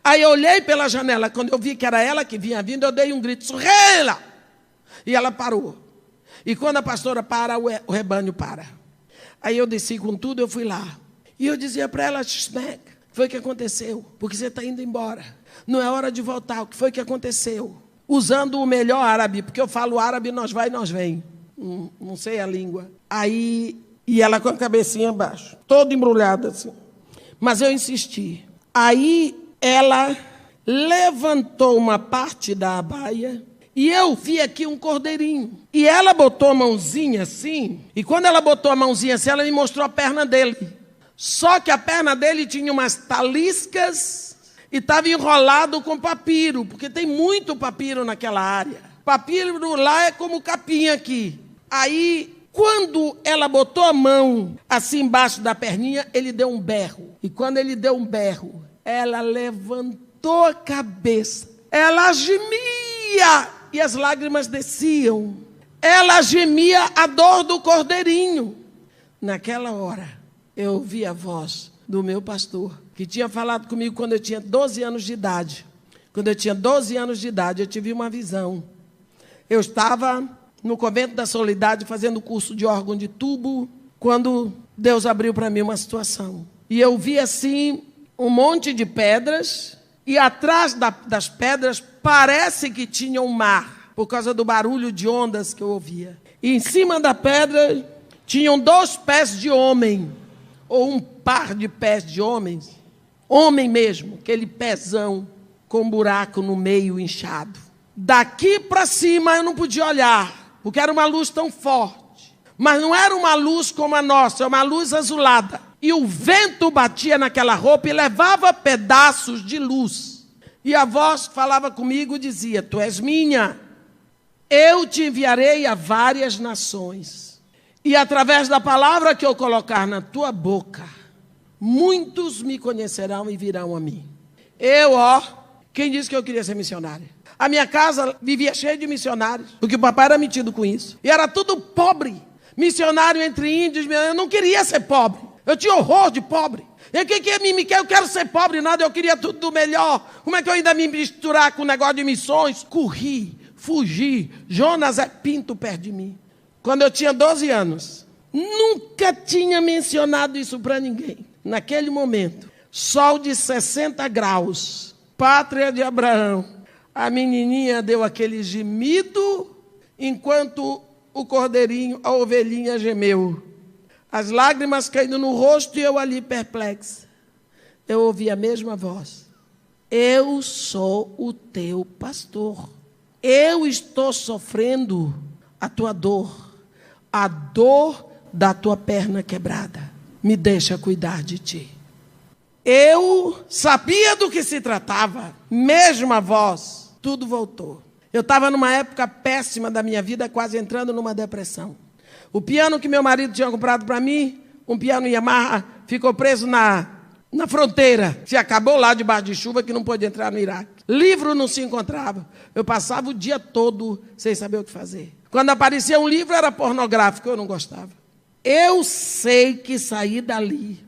Aí eu olhei pela janela, quando eu vi que era ela que vinha vindo, eu dei um grito, Suheila! E ela parou. E quando a pastora para, o rebanho para. Aí eu desci com tudo, eu fui lá. E eu dizia para ela, Shmek, foi o que aconteceu? Porque você está indo embora. Não é hora de voltar, o que foi que aconteceu? Usando o melhor árabe, porque eu falo árabe, nós vai, nós vem. Não sei a língua. Aí, e ela com a cabecinha abaixo, toda embrulhada assim. Mas eu insisti. Aí ela levantou uma parte da abaia e eu vi aqui um cordeirinho. E ela botou a mãozinha assim, e quando ela botou a mãozinha assim, ela me mostrou a perna dele. Só que a perna dele tinha umas taliscas e estava enrolado com papiro, porque tem muito papiro naquela área. Papiro lá é como capim aqui. Aí, quando ela botou a mão assim embaixo da perninha, ele deu um berro. E quando ele deu um berro, ela levantou a cabeça. Ela gemia e as lágrimas desciam. Ela gemia a dor do cordeirinho. Naquela hora, eu ouvi a voz do meu pastor, que tinha falado comigo quando eu tinha 12 anos de idade. Quando eu tinha 12 anos de idade, eu tive uma visão. Eu estava no Convento da Soledade fazendo curso de órgão de tubo, quando Deus abriu para mim uma situação. E eu vi assim um monte de pedras, e atrás das pedras parece que tinha um mar, por causa do barulho de ondas que eu ouvia. E em cima da pedra tinham 2 pés de homem, ou um par de pés de homens, homem mesmo, aquele pezão com um buraco no meio inchado. Daqui para cima eu não podia olhar, porque era uma luz tão forte. Mas não era uma luz como a nossa, era uma luz azulada. E o vento batia naquela roupa e levava pedaços de luz. E a voz falava comigo e dizia: tu és minha, eu te enviarei a várias nações. E através da palavra que eu colocar na tua boca, muitos me conhecerão e virão a mim. Quem disse que eu queria ser missionário? A minha casa vivia cheia de missionários, porque o papai era metido com isso. E era tudo pobre. Missionário entre índios, eu não queria ser pobre. Eu tinha horror de pobre. E o que me quer? Eu quero ser pobre, nada, eu queria tudo do melhor. Como é que eu ainda me misturar com o negócio de missões? Corri, fugi. Jonas é pinto perto de mim. Quando eu tinha 12 anos, nunca tinha mencionado isso para ninguém. Naquele momento, sol de 60 graus, pátria de Abraão. A menininha deu aquele gemido, enquanto o cordeirinho, a ovelhinha gemeu. As lágrimas caindo no rosto e eu ali perplexa. Eu ouvi a mesma voz. Eu sou o teu pastor. Eu estou sofrendo a tua dor. A dor da tua perna quebrada. Me deixa cuidar de ti. Eu sabia do que se tratava. Mesma voz. Tudo voltou. Eu estava numa época péssima da minha vida, quase entrando numa depressão. O piano que meu marido tinha comprado para mim, um piano Yamaha, ficou preso na fronteira. Se acabou lá debaixo de chuva, que não pôde entrar no Iraque. Livro não se encontrava. Eu passava o dia todo sem saber o que fazer. Quando aparecia um livro, era pornográfico, eu não gostava. Eu sei que saí dali.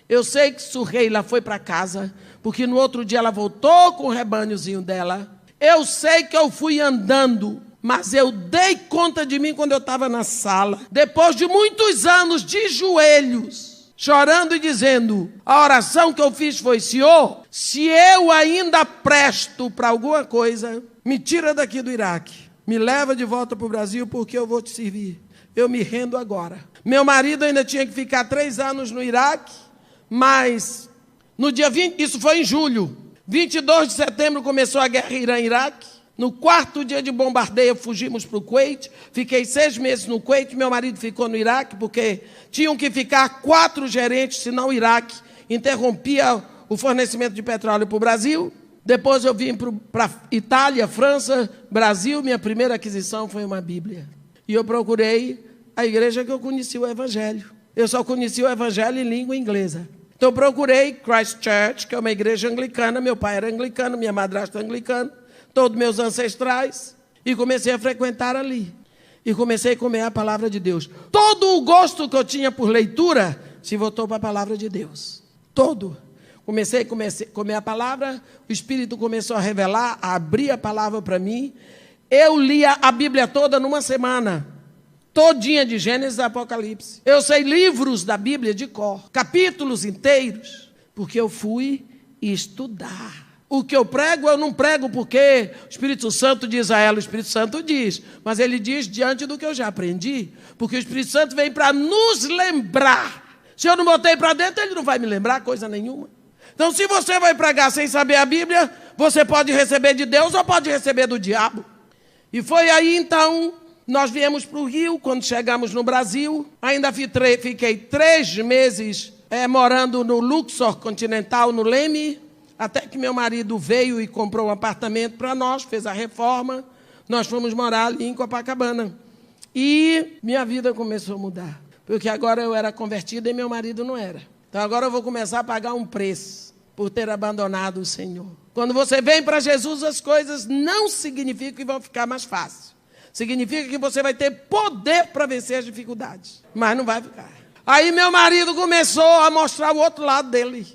Eu sei que Suheila foi para casa, porque no outro dia ela voltou com o rebanhozinho dela. Eu sei que eu fui andando, mas eu dei conta de mim quando eu estava na sala. Depois de muitos anos de joelhos, chorando e dizendo, a oração que eu fiz foi: Senhor, se eu ainda presto para alguma coisa, me tira daqui do Iraque. Me leva de volta para o Brasil, porque eu vou te servir. Eu me rendo agora. Meu marido ainda tinha que ficar 3 anos no Iraque, mas no dia 20, isso foi em julho, 22 de setembro começou a guerra Irã-Iraque. No 4º dia de bombardeio, fugimos para o Kuwait. Fiquei 6 meses no Kuwait. Meu marido ficou no Iraque, porque tinham que ficar 4 gerentes, senão o Iraque interrompia o fornecimento de petróleo para o Brasil. Depois eu vim para Itália, França, Brasil. Minha primeira aquisição foi uma Bíblia. E eu procurei a igreja que eu conheci o Evangelho. Eu só conheci o Evangelho em língua inglesa. Então eu procurei Christ Church, que é uma igreja anglicana. Meu pai era anglicano, minha madrasta anglicana. Todos meus ancestrais, e comecei a frequentar ali. E comecei a comer a palavra de Deus. Todo o gosto que eu tinha por leitura se voltou para a palavra de Deus. Todo. Comecei a comer a palavra, o Espírito começou a revelar, a abrir a palavra para mim. Eu lia a Bíblia toda numa semana. Todinha, de Gênesis a Apocalipse. Eu sei livros da Bíblia de cor, capítulos inteiros, porque eu fui estudar. O que eu prego, eu não prego porque o Espírito Santo diz a ela, o Espírito Santo diz, mas ele diz diante do que eu já aprendi, porque o Espírito Santo vem para nos lembrar. Se eu não botei para dentro, ele não vai me lembrar coisa nenhuma. Então, se você vai pregar sem saber a Bíblia, você pode receber de Deus ou pode receber do diabo. E foi aí, então, nós viemos para o Rio. Quando chegamos no Brasil, ainda fiquei 3 meses morando no Luxor Continental, no Leme. até que meu marido veio e comprou um apartamento para nós, fez a reforma, nós fomos morar ali em Copacabana. E minha vida começou a mudar, porque agora eu era convertida e meu marido não era. Então agora eu vou começar a pagar um preço por ter abandonado o Senhor. Quando você vem para Jesus, as coisas não significam que vão ficar mais fáceis. Significa que você vai ter poder para vencer as dificuldades, mas não vai ficar. Aí meu marido começou a mostrar o outro lado dele,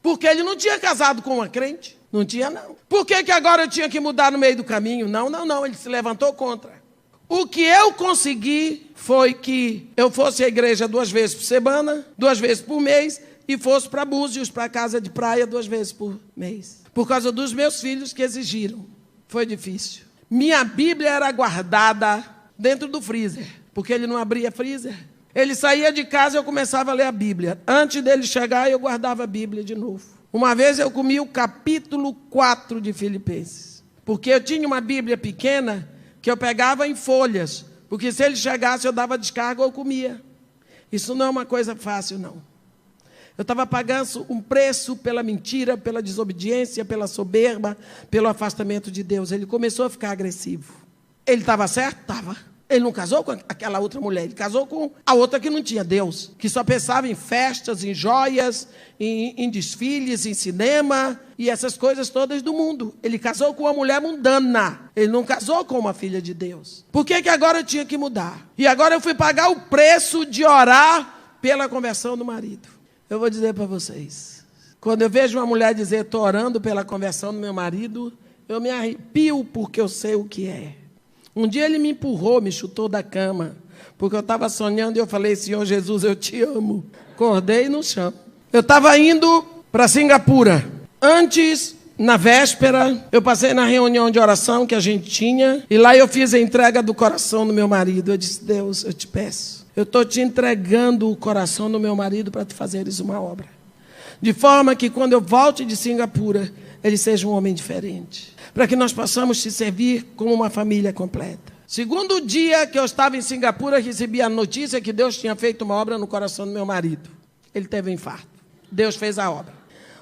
porque ele não tinha casado com uma crente. Não tinha, não. Por que agora eu tinha que mudar no meio do caminho? Não, ele se levantou contra. O que eu consegui foi que eu fosse à igreja 2 vezes por semana, 2 vezes por mês, e fosse para Búzios, para a casa de praia 2 vezes por mês. Por causa dos meus filhos que exigiram. Foi difícil. Minha Bíblia era guardada dentro do freezer, porque ele não abria freezer. Ele saía de casa e eu começava a ler a Bíblia. Antes dele chegar, eu guardava a Bíblia de novo. Uma vez eu comi o capítulo 4 de Filipenses, porque eu tinha uma Bíblia pequena que eu pegava em folhas, porque se ele chegasse eu dava descarga ou eu comia. Isso não é uma coisa fácil, não. Eu estava pagando um preço pela mentira, pela desobediência, pela soberba, pelo afastamento de Deus. Ele começou a ficar agressivo. Ele estava certo? Estava. Ele não casou com aquela outra mulher, ele casou com a outra que não tinha Deus, que só pensava em festas, em joias, em desfiles, em cinema e essas coisas todas do mundo. Ele casou com uma mulher mundana, ele não casou com uma filha de Deus. Por que agora eu tinha que mudar? E agora eu fui pagar o preço de orar pela conversão do marido. Eu vou dizer para vocês, quando eu vejo uma mulher dizer, estou orando pela conversão do meu marido, eu me arrepio porque eu sei o que é. Um dia ele me empurrou, me chutou da cama, porque eu estava sonhando e eu falei, Senhor Jesus, eu te amo. Acordei no chão. Eu estava indo para Singapura. Antes, na véspera, eu passei na reunião de oração que a gente tinha, e lá eu fiz a entrega do coração do meu marido. Eu disse, Deus, eu te peço, eu estou te entregando o coração do meu marido para tu fazeres uma obra. De forma que quando eu volte de Singapura, ele seja um homem diferente. Para que nós possamos te servir como uma família completa. Segundo dia que eu estava em Singapura, recebi a notícia que Deus tinha feito uma obra no coração do meu marido. Ele teve um infarto. Deus fez a obra.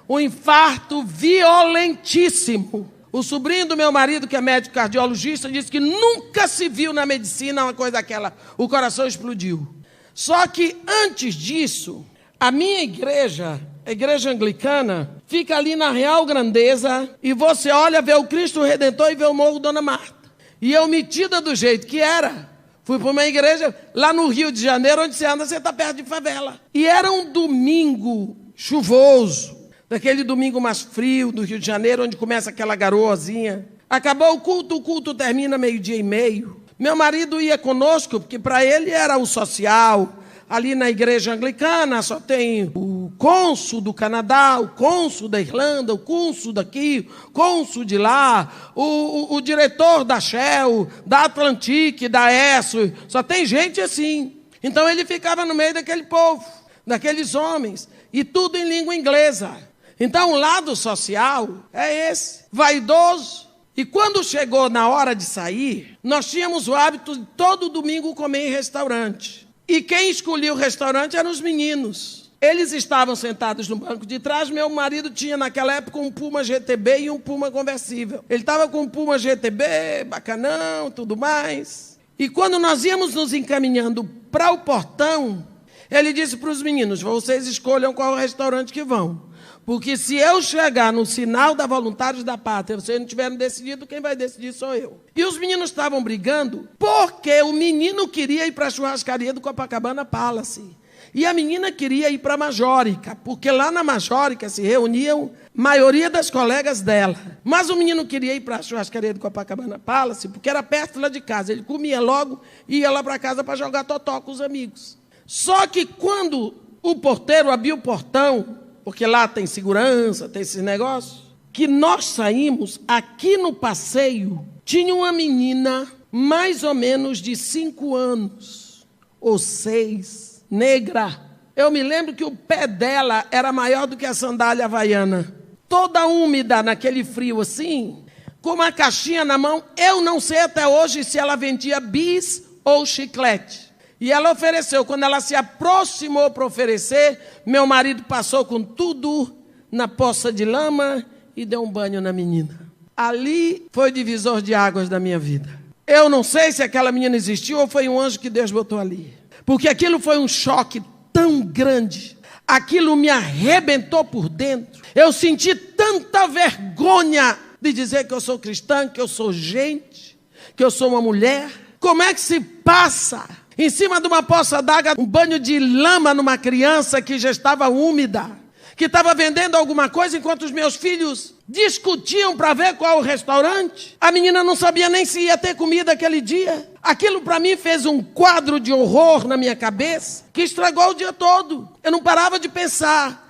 Um infarto violentíssimo. O sobrinho do meu marido, que é médico cardiologista, disse que nunca se viu na medicina uma coisa daquela. O coração explodiu. Só que antes disso, a minha igreja, a igreja anglicana, fica ali na Real Grandeza, e você olha, vê o Cristo Redentor e vê o Morro Dona Marta. E eu, metida do jeito que era, fui para uma igreja lá no Rio de Janeiro, onde você anda, você está perto de favela. E era um domingo chuvoso, daquele domingo mais frio do Rio de Janeiro, onde começa aquela garoazinha. Acabou o culto termina 12:30. Meu marido ia conosco, porque para ele era o social. Ali na igreja anglicana só tem o cônsul do Canadá, o cônsul da Irlanda, o cônsul daqui, o cônsul de lá, o diretor da Shell, da Atlantic, da ESSO, só tem gente assim. Então ele ficava no meio daquele povo, daqueles homens, e tudo em língua inglesa. Então o lado social é esse, vaidoso. E quando chegou na hora de sair, nós tínhamos o hábito de todo domingo comer em restaurante. E quem escolhia o restaurante eram os meninos. Eles estavam sentados no banco de trás. Meu marido tinha naquela época um Puma GTB e um Puma conversível. Ele estava com um Puma GTB, bacanão, tudo mais. E quando nós íamos nos encaminhando para o portão, ele disse para os meninos, vocês escolham qual restaurante que vão. Porque se eu chegar no sinal da Voluntários da Pátria, vocês não tiverem decidido, quem vai decidir sou eu. E os meninos estavam brigando porque o menino queria ir para a churrascaria do Copacabana Palace. E a menina queria ir para a Majórica, porque lá na Majórica se reuniam a maioria das colegas dela. Mas o menino queria ir para a churrascaria do Copacabana Palace, porque era perto lá de casa. Ele comia logo e ia lá para casa para jogar totó com os amigos. Só que quando o porteiro abriu o portão, porque lá tem segurança, tem esse negócio, que nós saímos, aqui no passeio, tinha uma menina mais ou menos de 5 anos, ou 6, negra. Eu me lembro que o pé dela era maior do que a sandália havaiana. Toda úmida, naquele frio assim, com uma caixinha na mão. Eu não sei até hoje se ela vendia bis ou chiclete. E ela ofereceu. Quando ela se aproximou para oferecer, meu marido passou com tudo na poça de lama e deu um banho na menina. Ali foi o divisor de águas da minha vida. Eu não sei se aquela menina existiu ou foi um anjo que Deus botou ali. Porque aquilo foi um choque tão grande. Aquilo me arrebentou por dentro. Eu senti tanta vergonha de dizer que eu sou cristã, que eu sou gente, que eu sou uma mulher. Como é que se passa em cima de uma poça d'água um banho de lama numa criança que já estava úmida, que estava vendendo alguma coisa enquanto os meus filhos discutiam para ver qual o restaurante? A menina não sabia nem se ia ter comida aquele dia. Aquilo para mim fez um quadro de horror na minha cabeça que estragou o dia todo. Eu não parava de pensar.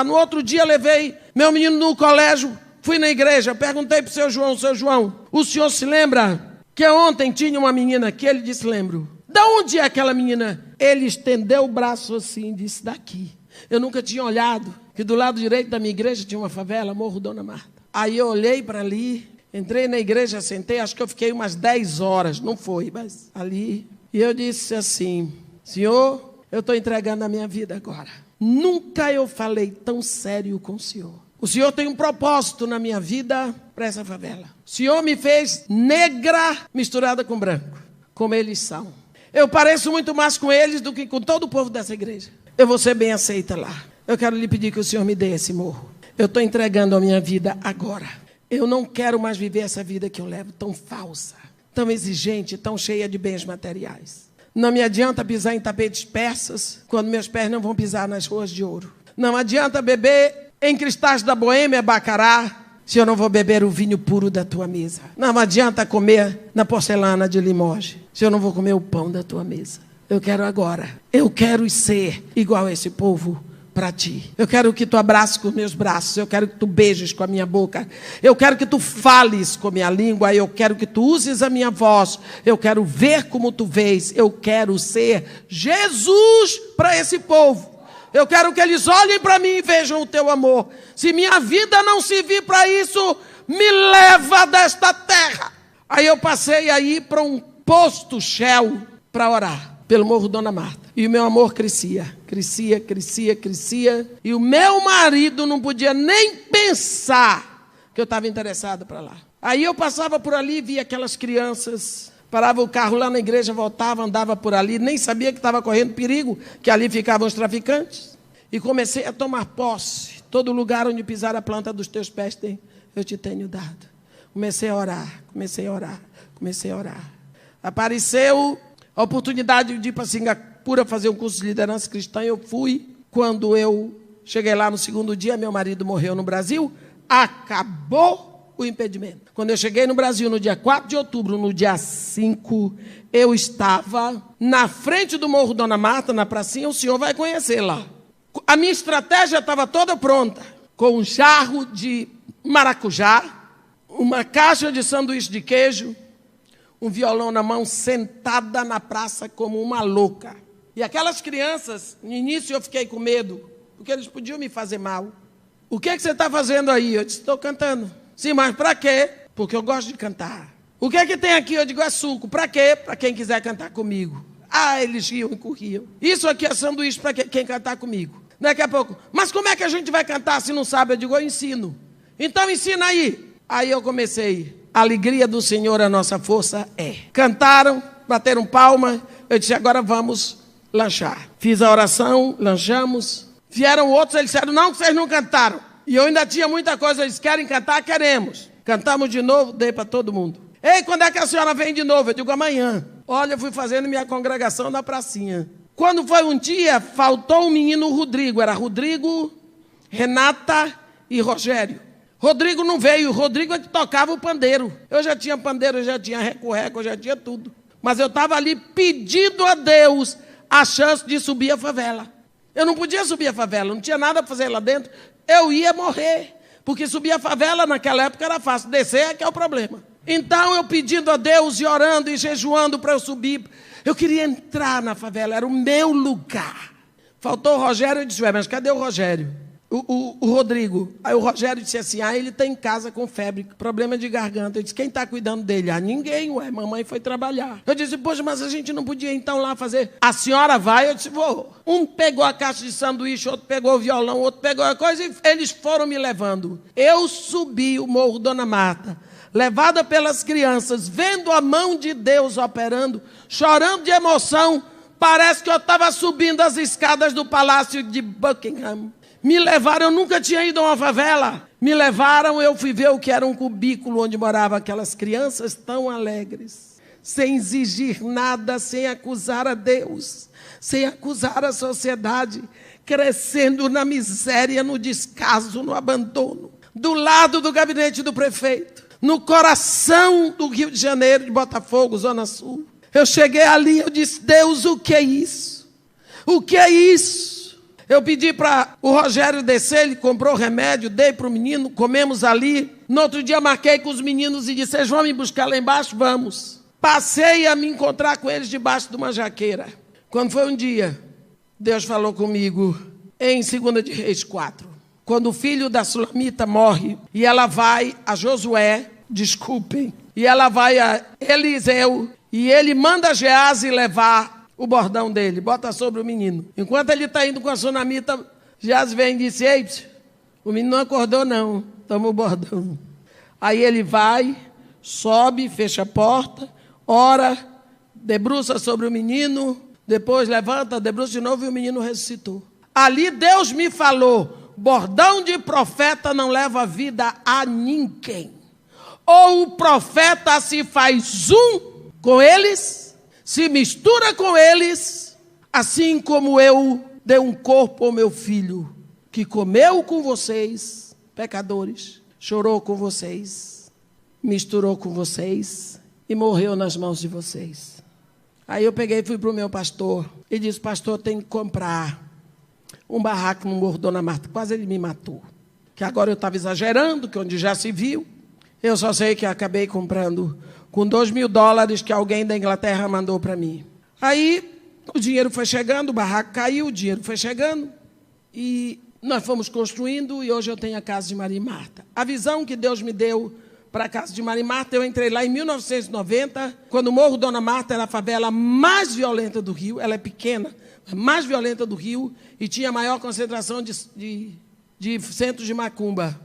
No outro dia levei meu menino no colégio, fui na igreja, perguntei para o seu João, o senhor se lembra que ontem tinha uma menina aqui? Ele disse, lembro. De onde é aquela menina? Ele estendeu o braço assim e disse, daqui. Eu nunca tinha olhado que do lado direito da minha igreja tinha uma favela, Morro Dona Marta. Aí eu olhei para ali, entrei na igreja, sentei, acho que eu fiquei umas 10 horas, não foi, mas ali. E eu disse assim, Senhor, eu estou entregando a minha vida agora. Nunca eu falei tão sério com o Senhor. O Senhor tem um propósito na minha vida para essa favela. O Senhor me fez negra misturada com branco, como eles são. Eu pareço muito mais com eles do que com todo o povo dessa igreja. Eu vou ser bem aceita lá. Eu quero lhe pedir que o Senhor me dê esse morro. Eu estou entregando a minha vida agora. Eu não quero mais viver essa vida que eu levo tão falsa, tão exigente, tão cheia de bens materiais. Não me adianta pisar em tapetes persas quando meus pés não vão pisar nas ruas de ouro. Não adianta beber em cristais da Boêmia, bacará, se eu não vou beber o vinho puro da tua mesa. Não adianta comer na porcelana de Limoges, se eu não vou comer o pão da tua mesa. Eu quero agora. Eu quero ser igual a esse povo para ti. Eu quero que tu abraces com meus braços. Eu quero que tu beijes com a minha boca. Eu quero que tu fales com a minha língua. Eu quero que tu uses a minha voz. Eu quero ver como tu vês. Eu quero ser Jesus para esse povo. Eu quero que eles olhem para mim e vejam o teu amor. Se minha vida não servir para isso, me leva desta terra. Aí eu passei aí para um posto Shell para orar pelo Morro Dona Marta. E o meu amor crescia. E o meu marido não podia nem pensar que eu estava interessado para lá. Aí eu passava por ali, via aquelas crianças, parava o carro lá na igreja, voltava, andava por ali, nem sabia que estava correndo perigo, que ali ficavam os traficantes. E comecei a tomar posse. Todo lugar onde pisar a planta dos teus pés, eu te tenho dado. Comecei a orar. Apareceu a oportunidade de ir para Singapura fazer um curso de liderança cristã. Eu fui. Quando eu cheguei lá no segundo dia, meu marido morreu no Brasil. Acabou o impedimento. Quando eu cheguei no Brasil, no dia 4 de outubro, no dia 5, eu estava na frente do Morro Dona Marta, na pracinha. O senhor vai conhecer lá. A minha estratégia estava toda pronta. Com um jarro de maracujá, uma caixa de sanduíche de queijo, um violão na mão, sentada na praça como uma louca. E aquelas crianças, no início eu fiquei com medo, porque eles podiam me fazer mal. O que você está fazendo aí? Eu disse, estou cantando. Sim, mas para quê? Porque eu gosto de cantar. O que é que tem aqui? Eu digo, é suco. Para quê? Para quem quiser cantar comigo. Ah, eles riam e corriam. Isso aqui é sanduíche para quem cantar comigo. Daqui a pouco, mas como é que a gente vai cantar se não sabe? Eu digo, eu ensino. Então ensina aí. Aí eu comecei. A alegria do Senhor, a nossa força é. Cantaram, bateram palma. Eu disse, agora vamos lanchar. Fiz a oração, lanchamos. Vieram outros, eles disseram, não, vocês não cantaram. E eu ainda tinha muita coisa, eles querem cantar, queremos. Cantamos de novo, dei para todo mundo. Ei, quando é que a senhora vem de novo? Eu digo, amanhã. Olha, eu fui fazendo minha congregação na pracinha. Quando foi um dia, faltou um menino, Rodrigo. Era Rodrigo, Renata e Rogério. Rodrigo não veio, Rodrigo é que tocava o pandeiro. Eu já tinha pandeiro, eu já tinha reco-reco, eu já tinha tudo. Mas eu estava ali pedindo a Deus a chance de subir a favela. Eu não podia subir a favela, não tinha nada para fazer lá dentro. Eu ia morrer, porque subir a favela naquela época era fácil, descer é que é o problema. Então eu pedindo a Deus e orando e jejuando para eu subir. Eu queria entrar na favela, era o meu lugar. Faltou o Rogério, eu disse, mas cadê o Rogério? o Rodrigo. Aí o Rogério disse assim, ele está em casa com febre, problema de garganta. Eu disse, quem está cuidando dele? Ninguém, mamãe foi trabalhar. Eu disse, poxa, mas a gente não podia então lá fazer. A senhora vai? Eu disse, vou. Um pegou a caixa de sanduíche, outro pegou o violão, outro pegou a coisa e eles foram me levando. Eu subi o Morro Dona Marta, levada pelas crianças, vendo a mão de Deus operando, chorando de emoção. Parece que eu estava subindo as escadas do Palácio de Buckingham. Me levaram, eu nunca tinha ido a uma favela. Me levaram, eu fui ver o que era um cubículo onde moravam aquelas crianças tão alegres, sem exigir nada, sem acusar a Deus, sem acusar a sociedade, crescendo na miséria, no descaso, no abandono, do lado do gabinete do prefeito, no coração do Rio de Janeiro, de Botafogo, Zona Sul. Eu cheguei ali, eu disse, Deus, o que é isso? O que é isso? Eu pedi para o Rogério descer, ele comprou remédio, dei para o menino, comemos ali. No outro dia marquei com os meninos e disse, vocês vão me buscar lá embaixo? Vamos. Passei a me encontrar com eles debaixo de uma jaqueira. Quando foi um dia, Deus falou comigo em 2 de Reis 4. Quando o filho da Sulamita morre e ela vai a Josué, e ela vai a Eliseu e ele manda Geazi levar o bordão dele, bota sobre o menino. Enquanto ele está indo com a Sunamita, Geazi vem e disse, ei, o menino não acordou não, toma o bordão. Aí ele vai, sobe, fecha a porta, ora, debruça sobre o menino, depois levanta, debruça de novo e o menino ressuscitou. Ali Deus me falou, bordão de profeta não leva vida a ninguém. Ou o profeta se faz um com eles, se mistura com eles, assim como eu dei um corpo ao meu filho, que comeu com vocês, pecadores, chorou com vocês, misturou com vocês e morreu nas mãos de vocês. Aí eu peguei e fui para o meu pastor e disse, pastor, tem que comprar um barraco no Morro Dona Marta. Quase ele me matou. Que agora eu estava exagerando, que onde já se viu. Eu só sei que acabei comprando com $2.000 que alguém da Inglaterra mandou para mim. Aí o dinheiro foi chegando, o barraco caiu, o dinheiro foi chegando e nós fomos construindo e hoje eu tenho a casa de Maria e Marta. A visão que Deus me deu para a casa de Maria e Marta, eu entrei lá em 1990, quando o Morro Dona Marta era a favela mais violenta do Rio, ela é pequena, mais violenta do Rio e tinha a maior concentração de centros de macumba.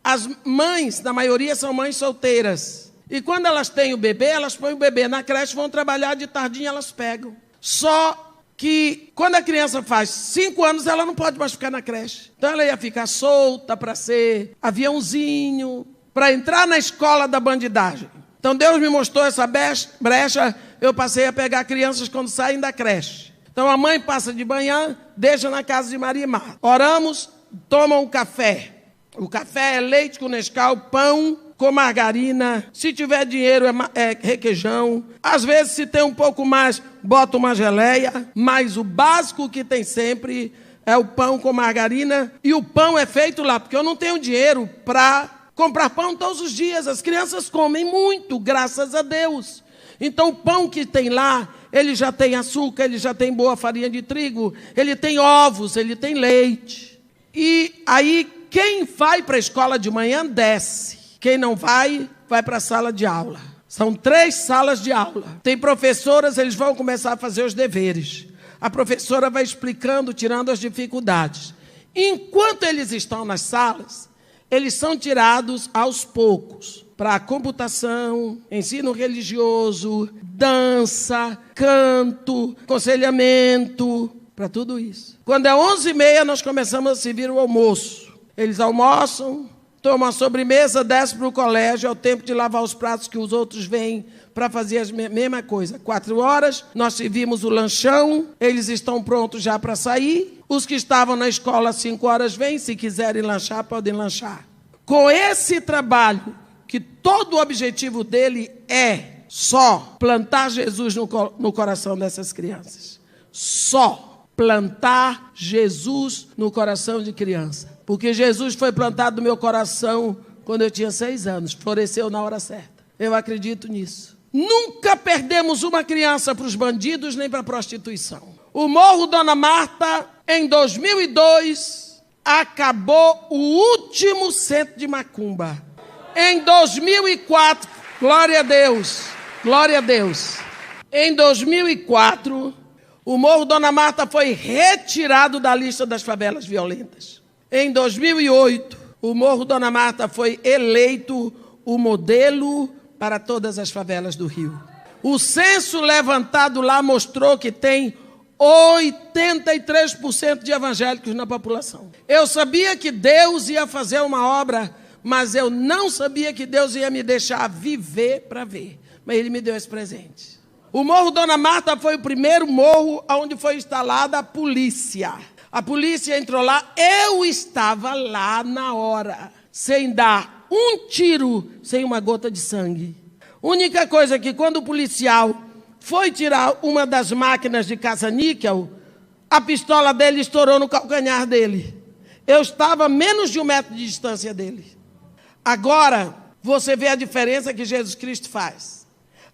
As mães, na maioria, são mães solteiras. E quando elas têm o bebê, elas põem o bebê na creche, vão trabalhar de tardinha, elas pegam. Só que quando a criança faz 5 anos, ela não pode mais ficar na creche. Então ela ia ficar solta para ser aviãozinho, para entrar na escola da bandidagem. Então Deus me mostrou essa brecha, eu passei a pegar crianças quando saem da creche. Então a mãe passa de manhã, deixa na casa de Maria e Marta. Oramos, tomam um café. O café é leite com Nescau, pão com margarina. Se tiver dinheiro, é requeijão. Às vezes, se tem um pouco mais, bota uma geleia. Mas o básico que tem sempre é o pão com margarina. E o pão é feito lá, porque eu não tenho dinheiro para comprar pão todos os dias. As crianças comem muito, graças a Deus. Então, o pão que tem lá, ele já tem açúcar, ele já tem boa farinha de trigo, ele tem ovos, ele tem leite. E aí, quem vai para a escola de manhã, desce. Quem não vai, vai para a sala de aula. São 3 salas de aula. Tem professoras, eles vão começar a fazer os deveres. A professora vai explicando, tirando as dificuldades. Enquanto eles estão nas salas, eles são tirados aos poucos para computação, ensino religioso, dança, canto, aconselhamento, para tudo isso. Quando é 11h30, nós começamos a servir o almoço. Eles almoçam, tomam a sobremesa, descem para o colégio, é o tempo de lavar os pratos que os outros vêm para fazer a mesma coisa. 4 horas, nós servimos o lanchão, eles estão prontos já para sair. Os que estavam na escola às 5 horas vêm, se quiserem lanchar, podem lanchar. Com esse trabalho, que todo o objetivo dele é só plantar Jesus no coração dessas crianças. Só plantar Jesus no coração de criança. Porque Jesus foi plantado no meu coração quando eu tinha 6 anos. Floresceu na hora certa. Eu acredito nisso. Nunca perdemos uma criança para os bandidos nem para a prostituição. O Morro Dona Marta, em 2002, acabou o último centro de macumba. Em 2004, glória a Deus, glória a Deus. Em 2004, o Morro Dona Marta foi retirado da lista das favelas violentas. Em 2008, o Morro Dona Marta foi eleito o modelo para todas as favelas do Rio. O censo levantado lá mostrou que tem 83% de evangélicos na população. Eu sabia que Deus ia fazer uma obra, mas eu não sabia que Deus ia me deixar viver para ver. Mas Ele me deu esse presente. O Morro Dona Marta foi o primeiro morro onde foi instalada a polícia. A polícia entrou lá, eu estava lá na hora, sem dar um tiro, sem uma gota de sangue. Única coisa que quando o policial foi tirar uma das máquinas de caça-níquel, a pistola dele estourou no calcanhar dele. Eu estava a menos de 1 metro de distância dele. Agora, você vê a diferença que Jesus Cristo faz.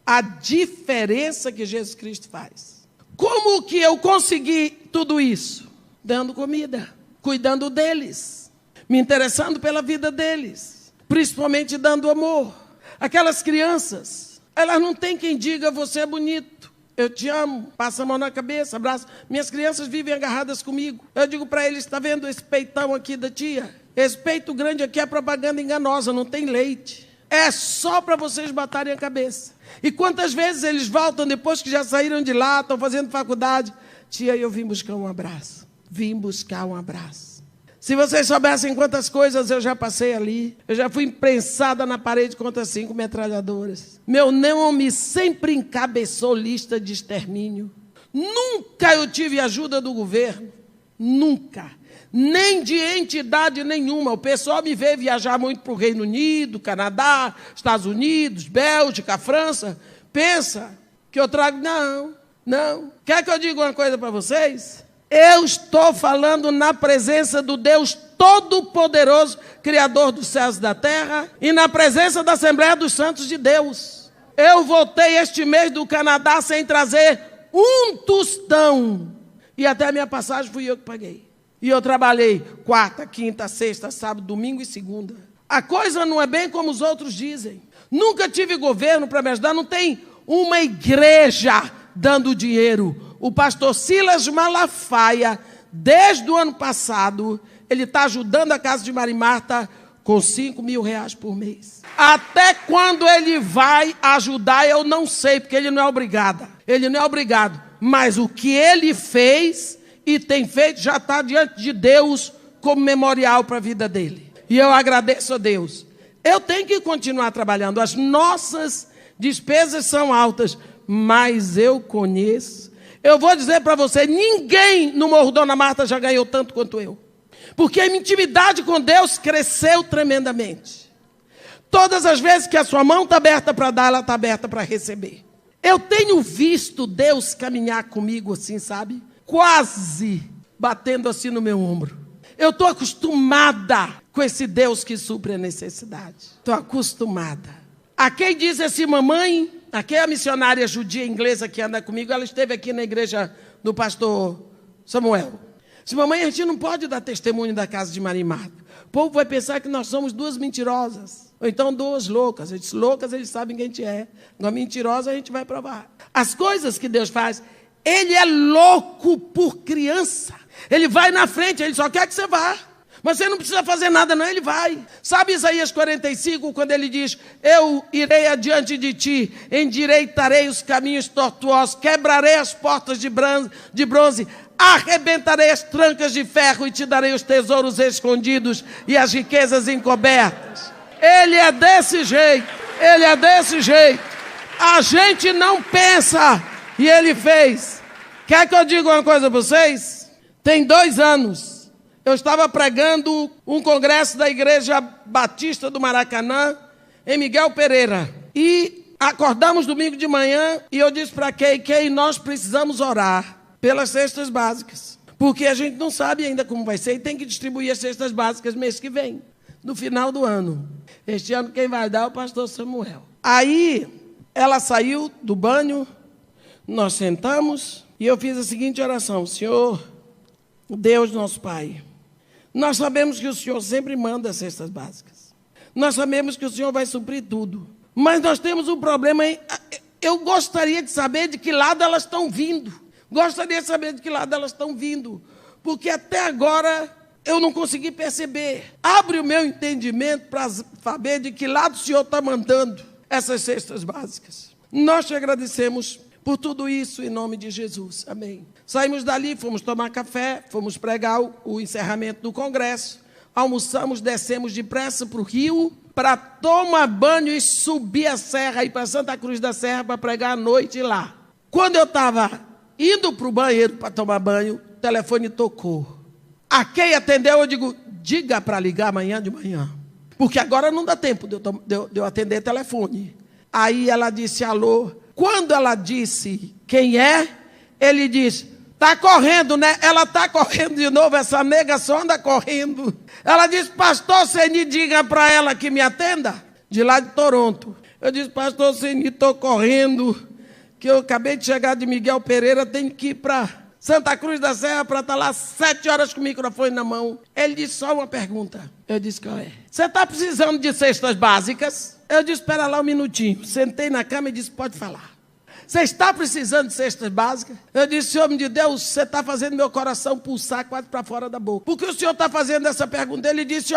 A diferença que Jesus Cristo faz. Como que eu consegui tudo isso? Dando comida, cuidando deles, me interessando pela vida deles, principalmente dando amor. Aquelas crianças, elas não têm quem diga, você é bonito, eu te amo, passa a mão na cabeça, abraça. Minhas crianças vivem agarradas comigo. Eu digo para eles, está vendo esse peitão aqui da tia? Esse peito grande aqui é propaganda enganosa, não tem leite. É só para vocês baterem a cabeça. E quantas vezes eles voltam depois que já saíram de lá, estão fazendo faculdade. Tia, eu vim buscar um abraço. Vim buscar um abraço. Se vocês soubessem quantas coisas eu já passei ali. Eu já fui imprensada na parede contra 5 metralhadoras. Meu nome sempre encabeçou lista de extermínio. Nunca eu tive ajuda do governo. Nunca. Nem de entidade nenhuma. O pessoal me vê viajar muito para o Reino Unido, Canadá, Estados Unidos, Bélgica, França. Pensa que eu trago... Não. Quer que eu diga uma coisa para vocês? Eu estou falando na presença do Deus Todo-Poderoso, Criador dos céus e da terra, e na presença da Assembleia dos Santos de Deus. Eu voltei este mês do Canadá sem trazer um tostão. E até a minha passagem fui eu que paguei. E eu trabalhei quarta, quinta, sexta, sábado, domingo e segunda. A coisa não é bem como os outros dizem. Nunca tive governo para me ajudar, não tem uma igreja dando dinheiro. O pastor Silas Malafaia, desde o ano passado, ele está ajudando a Casa de Maria Marta com R$5.000 por mês. Até quando ele vai ajudar, eu não sei, porque ele não é obrigado. Ele não é obrigado. Mas o que ele fez e tem feito já está diante de Deus como memorial para a vida dele. E eu agradeço a Deus. Eu tenho que continuar trabalhando. As nossas despesas são altas, mas eu conheço. Eu vou dizer para você, ninguém no Morro Dona Marta já ganhou tanto quanto eu. Porque a minha intimidade com Deus cresceu tremendamente. Todas as vezes que a sua mão está aberta para dar, ela está aberta para receber. Eu tenho visto Deus caminhar comigo assim, sabe? Quase batendo assim no meu ombro. Eu estou acostumada com esse Deus que supre a necessidade. Estou acostumada. A quem diz assim, mamãe... Aqui é a missionária judia inglesa que anda comigo, ela esteve aqui na igreja do pastor Samuel. Disse, mamãe, a gente não pode dar testemunho da Casa de Maria Marta. O povo vai pensar que nós somos duas mentirosas, ou então duas loucas. Eu disse, loucas, eles sabem quem a gente é. Uma mentirosa, a gente vai provar. As coisas que Deus faz, Ele é louco por criança. Ele vai na frente, Ele só quer que você vá. Mas você não precisa fazer nada, não, ele vai. Sabe Isaías 45, quando ele diz, eu irei adiante de ti, endireitarei os caminhos tortuosos, quebrarei as portas de bronze, arrebentarei as trancas de ferro e te darei os tesouros escondidos e as riquezas encobertas. Ele é desse jeito, ele é desse jeito. A gente não pensa, e ele fez. Quer que eu diga uma coisa para vocês? Tem 2 anos. Eu estava pregando um congresso da Igreja Batista do Maracanã, em Miguel Pereira. E acordamos domingo de manhã e eu disse para Kei, nós precisamos orar pelas cestas básicas. Porque a gente não sabe ainda como vai ser e tem que distribuir as cestas básicas mês que vem, no final do ano. Este ano quem vai dar é o pastor Samuel. Aí ela saiu do banho, nós sentamos e eu fiz a seguinte oração. Senhor, Deus nosso Pai, Nós sabemos que o Senhor sempre manda as cestas básicas. Nós sabemos que o Senhor vai suprir tudo. Mas nós temos um problema. Eu gostaria de saber de que lado elas estão vindo. Gostaria de saber de que lado elas estão vindo. Porque até agora eu não consegui perceber. Abre o meu entendimento para saber de que lado o Senhor está mandando essas cestas básicas. Nós te agradecemos por tudo isso em nome de Jesus. Amém. Saímos dali, fomos tomar café, fomos pregar o encerramento do congresso, almoçamos, descemos depressa para o Rio, para tomar banho e subir a serra, ir para Santa Cruz da Serra para pregar à noite lá. Quando eu estava indo para o banheiro para tomar banho, o telefone tocou. A quem atendeu, eu digo, diga para ligar amanhã de manhã, porque agora não dá tempo de eu atender o telefone. Aí ela disse, alô. Quando ela disse quem é, ele disse, está correndo, né? Ela está correndo de novo, essa nega só anda correndo. Ela disse, pastor Seni, diga para ela que me atenda, de lá de Toronto. Eu disse, pastor Seni, estou correndo, que eu acabei de chegar de Miguel Pereira, tenho que ir para Santa Cruz da Serra para estar lá 7 horas com o microfone na mão. Ele disse, só uma pergunta. Eu disse, qual é? Você está precisando de cestas básicas? Eu disse, espera lá um minutinho. Sentei na cama e disse, pode falar. Você está precisando de cestas básicas? Eu disse, homem de Deus, você está fazendo meu coração pulsar quase para fora da boca. Por que o senhor está fazendo essa pergunta? Ele disse,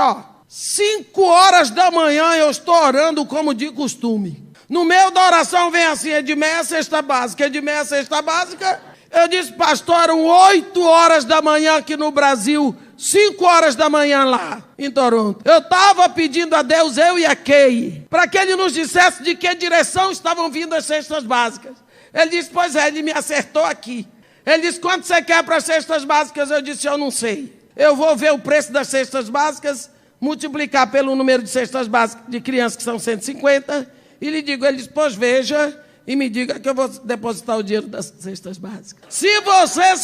5 horas da manhã eu estou orando como de costume. No meio da oração vem assim, Edmeia a cesta básica, Edmeia a cesta básica. Eu disse, pastor, eram 8 horas da manhã aqui no Brasil, 5 horas da manhã lá em Toronto. Eu estava pedindo a Deus, eu e a Kay, para que ele nos dissesse de que direção estavam vindo as cestas básicas. Ele disse, pois é, ele me acertou aqui. Ele disse, quanto você quer para as cestas básicas? Eu disse, eu não sei. Eu vou ver o preço das cestas básicas, multiplicar pelo número de cestas básicas de crianças, que são 150, e lhe digo, ele disse, pois veja, e me diga que eu vou depositar o dinheiro das cestas básicas. Se você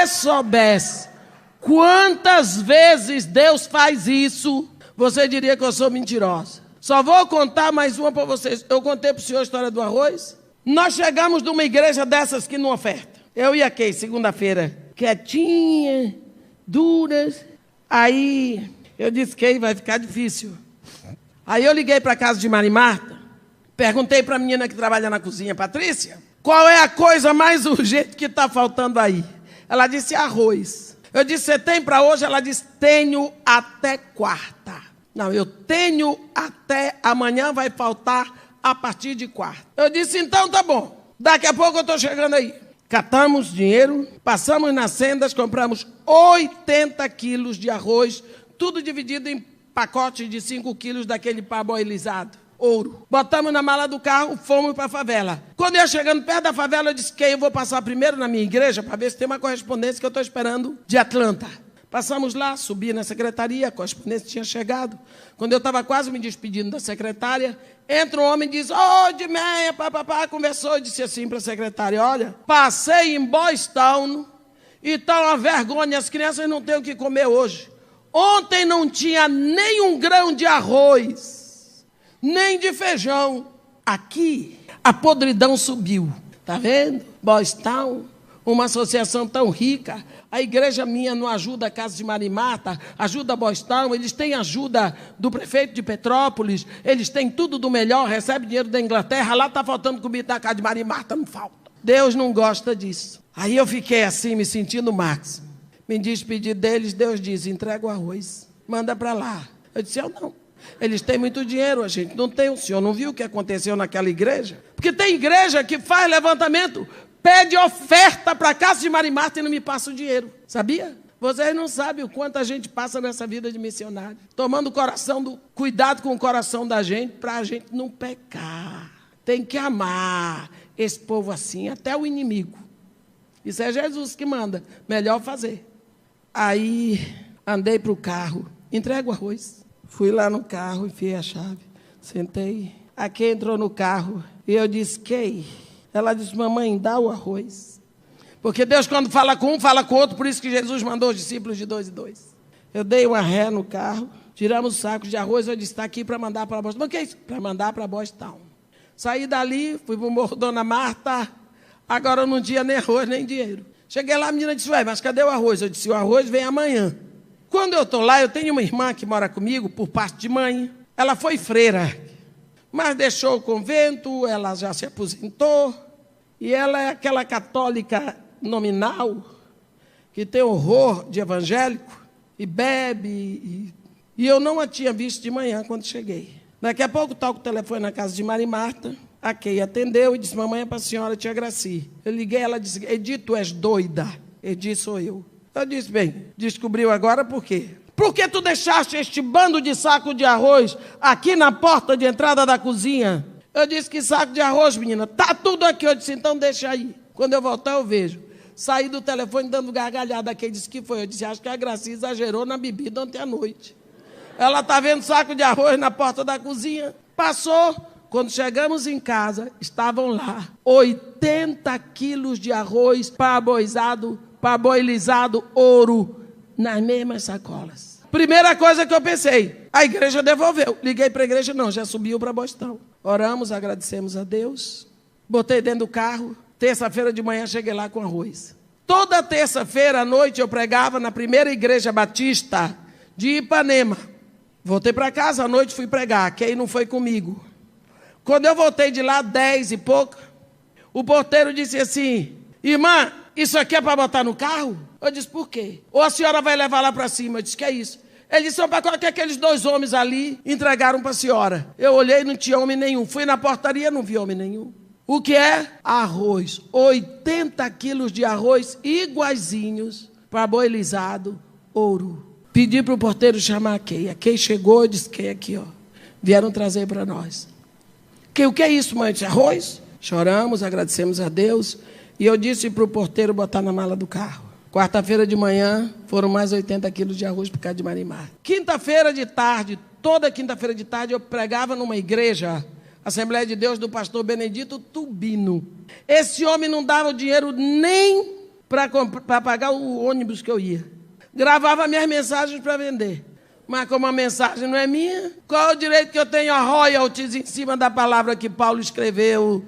soubesse quantas vezes Deus faz isso, você diria que eu sou mentirosa. Só vou contar mais uma para vocês. Eu contei para o senhor a história do arroz. Nós chegamos de uma igreja dessas que não oferta. Eu e a Kay, segunda-feira, quietinha, duras. Aí eu disse, Kay, vai ficar difícil. Aí eu liguei para a casa de Marimarta, perguntei para a menina que trabalha na cozinha, Patrícia, qual é a coisa mais urgente que está faltando aí? Ela disse, arroz. Eu disse, você tem para hoje? Ela disse, tenho até quarta. Não, eu tenho até amanhã, vai faltar a partir de quarta. Eu disse, então tá bom, daqui a pouco eu estou chegando aí. Catamos dinheiro, passamos nas sendas, compramos 80 quilos de arroz, tudo dividido em pacote de 5 quilos daquele parboilizado, ouro. Botamos na mala do carro, fomos para a favela. Quando eu chegando perto da favela, eu disse que eu vou passar primeiro na minha igreja para ver se tem uma correspondência que eu estou esperando de Atlanta. Passamos lá, subi na secretaria, a correspondência tinha chegado. Quando eu estava quase me despedindo da secretária, entra um homem e diz, Edmeia, papapá, conversou e disse assim para a secretária, olha, passei em Boys Town e está uma vergonha, as crianças não têm o que comer hoje. Ontem não tinha nem um grão de arroz, nem de feijão. Aqui, a podridão subiu. Está vendo? Boys Town, uma associação tão rica. A igreja minha não ajuda a Casa de Marimarta, ajuda a Boys Town. Eles têm ajuda do prefeito de Petrópolis. Eles têm tudo do melhor, recebe dinheiro da Inglaterra. Lá está faltando comida da Casa de Marimarta, não falta. Deus não gosta disso. Aí eu fiquei assim, me sentindo o máximo. Me despedi deles, Deus diz, entrega o arroz, manda para lá. Eu disse, eu não. Eles têm muito dinheiro, a gente não tem. O senhor não viu o que aconteceu naquela igreja? Porque tem igreja que faz levantamento, pede oferta para a Casa de Marimarta e não me passa o dinheiro. Sabia? Vocês não sabem o quanto a gente passa nessa vida de missionário. Tomando cuidado com o coração da gente para a gente não pecar. Tem que amar esse povo assim, até o inimigo. Isso é Jesus que manda. Melhor fazer. Aí, andei para o carro, entrego o arroz. Fui lá no carro, enfiei a chave, sentei. A Kay entrou no carro e eu disse, Kay. Ela disse, mamãe, dá o arroz. Porque Deus, quando fala com um, fala com o outro, por isso que Jesus mandou os discípulos de 2 em 2. Eu dei uma ré no carro, tiramos os sacos de arroz, eu disse, está aqui para mandar para Boys Town. O que é isso? Para mandar para Boys Town. Saí dali, fui para o Morro Dona Marta, agora eu não tinha nem arroz, nem dinheiro. Cheguei lá, a menina disse, ué, mas cadê o arroz? Eu disse, o arroz vem amanhã. Quando eu estou lá, eu tenho uma irmã que mora comigo, por parte de mãe. Ela foi freira, mas deixou o convento, ela já se aposentou. E ela é aquela católica nominal, que tem horror de evangélico, e bebe. E eu não a tinha visto de manhã quando cheguei. Daqui a pouco toco o telefone na casa de Maria e Marta. A Kay atendeu e disse, mamãe é para a senhora, tia Graci. Eu liguei, ela disse, Edith, tu és doida. Edith, sou eu. Eu disse, bem, descobriu agora por quê? Por que tu deixaste este bando de saco de arroz aqui na porta de entrada da cozinha? Eu disse, que saco de arroz, menina? Tá tudo aqui. Eu disse, então deixa aí. Quando eu voltar, eu vejo. Saí do telefone dando gargalhada. A Kay disse, que foi? Eu disse, acho que a Graci exagerou na bebida ontem à noite. Ela está vendo saco de arroz na porta da cozinha. Passou. Quando chegamos em casa, estavam lá 80 quilos de arroz parboilizado, ouro, nas mesmas sacolas. Primeira coisa que eu pensei, a igreja devolveu. Liguei para a igreja, não, já subiu para Bostão. Oramos, agradecemos a Deus. Botei dentro do carro. Terça-feira de manhã cheguei lá com arroz. Toda terça-feira à noite eu pregava na primeira igreja batista de Ipanema. Voltei para casa, à noite fui pregar. Quem não foi comigo? Quando eu voltei de lá, 10 e pouco, o porteiro disse assim, irmã, isso aqui é para botar no carro? Eu disse, por quê? Ou a senhora vai levar lá para cima? Eu disse, que é isso? Ele disse, para colocar aqueles 2 homens ali, entregaram para a senhora. Eu olhei, não tinha homem nenhum. Fui na portaria, não vi homem nenhum. O que é? Arroz. 80 quilos de arroz iguaizinhos, parboilizado, ouro. Pedi para o porteiro chamar a Kay. A Kay chegou e disse, Kay, aqui, ó. Vieram trazer para nós. O que é isso, mãe? Eu disse, arroz? Choramos, agradecemos a Deus. E eu disse para o porteiro botar na mala do carro. Quarta-feira de manhã, foram mais 80 quilos de arroz por causa de Marimar. Quinta-feira de tarde, toda quinta-feira de tarde, eu pregava numa igreja, Assembleia de Deus, do pastor Benedito Tubino. Esse homem não dava o dinheiro nem para pagar o ônibus que eu ia. Gravava minhas mensagens para vender. Mas como a mensagem não é minha, qual é o direito que eu tenho a royalties em cima da palavra que Paulo escreveu?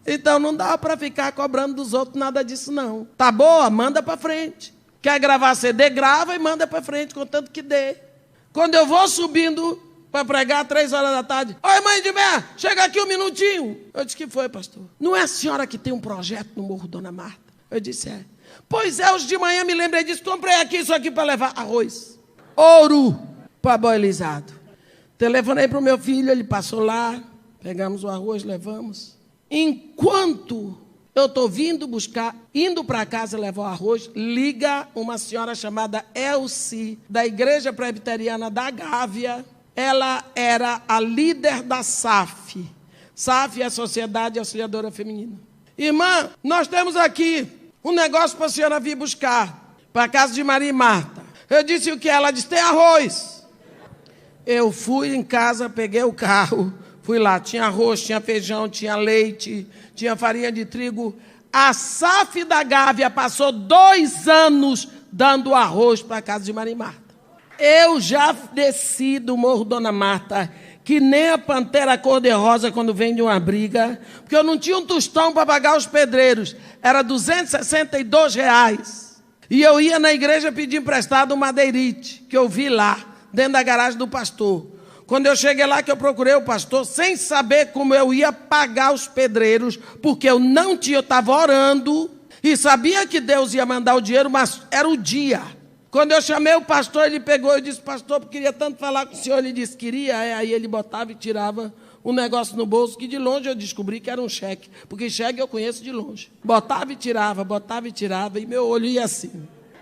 Então não dá para ficar cobrando dos outros nada disso não. Tá boa? Manda para frente. Quer gravar CD? Grava e manda para frente, contanto que dê. Quando eu vou subindo para pregar 3 horas da tarde, oi mãe de Bé, chega aqui um minutinho. Eu disse, que foi, pastor? Não é a senhora que tem um projeto no Morro Dona Marta? Eu disse, é. Pois é, hoje de manhã me lembrei disso, comprei aqui isso aqui para levar arroz. Ouro parboilizado. Telefonei para o meu filho, ele passou lá, pegamos o arroz, levamos. Enquanto eu estou indo para casa levar o arroz, liga uma senhora chamada Elci, da Igreja Presbiteriana da Gávea. Ela era a líder da SAF. SAF é a Sociedade Auxiliadora Feminina. Irmã, nós temos aqui um negócio para a senhora vir buscar, para a casa de Maria e Marta. Eu disse o que? Ela disse, tem arroz. Eu fui em casa, peguei o carro, fui lá. Tinha arroz, tinha feijão, tinha leite, tinha farinha de trigo. A SAF da Gávea passou 2 anos dando arroz para a casa de Maria e Marta. Eu já desci do Morro Dona Marta, que nem a pantera cor-de-rosa quando vem de uma briga, porque eu não tinha um tostão para pagar os pedreiros. Era R$262. E eu ia na igreja pedir emprestado um madeirite, que eu vi lá, dentro da garagem do pastor. Quando eu cheguei lá, que eu procurei o pastor, sem saber como eu ia pagar os pedreiros, porque eu não tinha, eu estava orando, e sabia que Deus ia mandar o dinheiro, mas era o dia. Quando eu chamei o pastor, ele pegou e disse, pastor, eu queria tanto falar com o senhor, ele disse, queria, aí ele botava e tirava um negócio no bolso, que de longe eu descobri que era um cheque, porque cheque eu conheço de longe. Botava e tirava, e meu olho ia assim.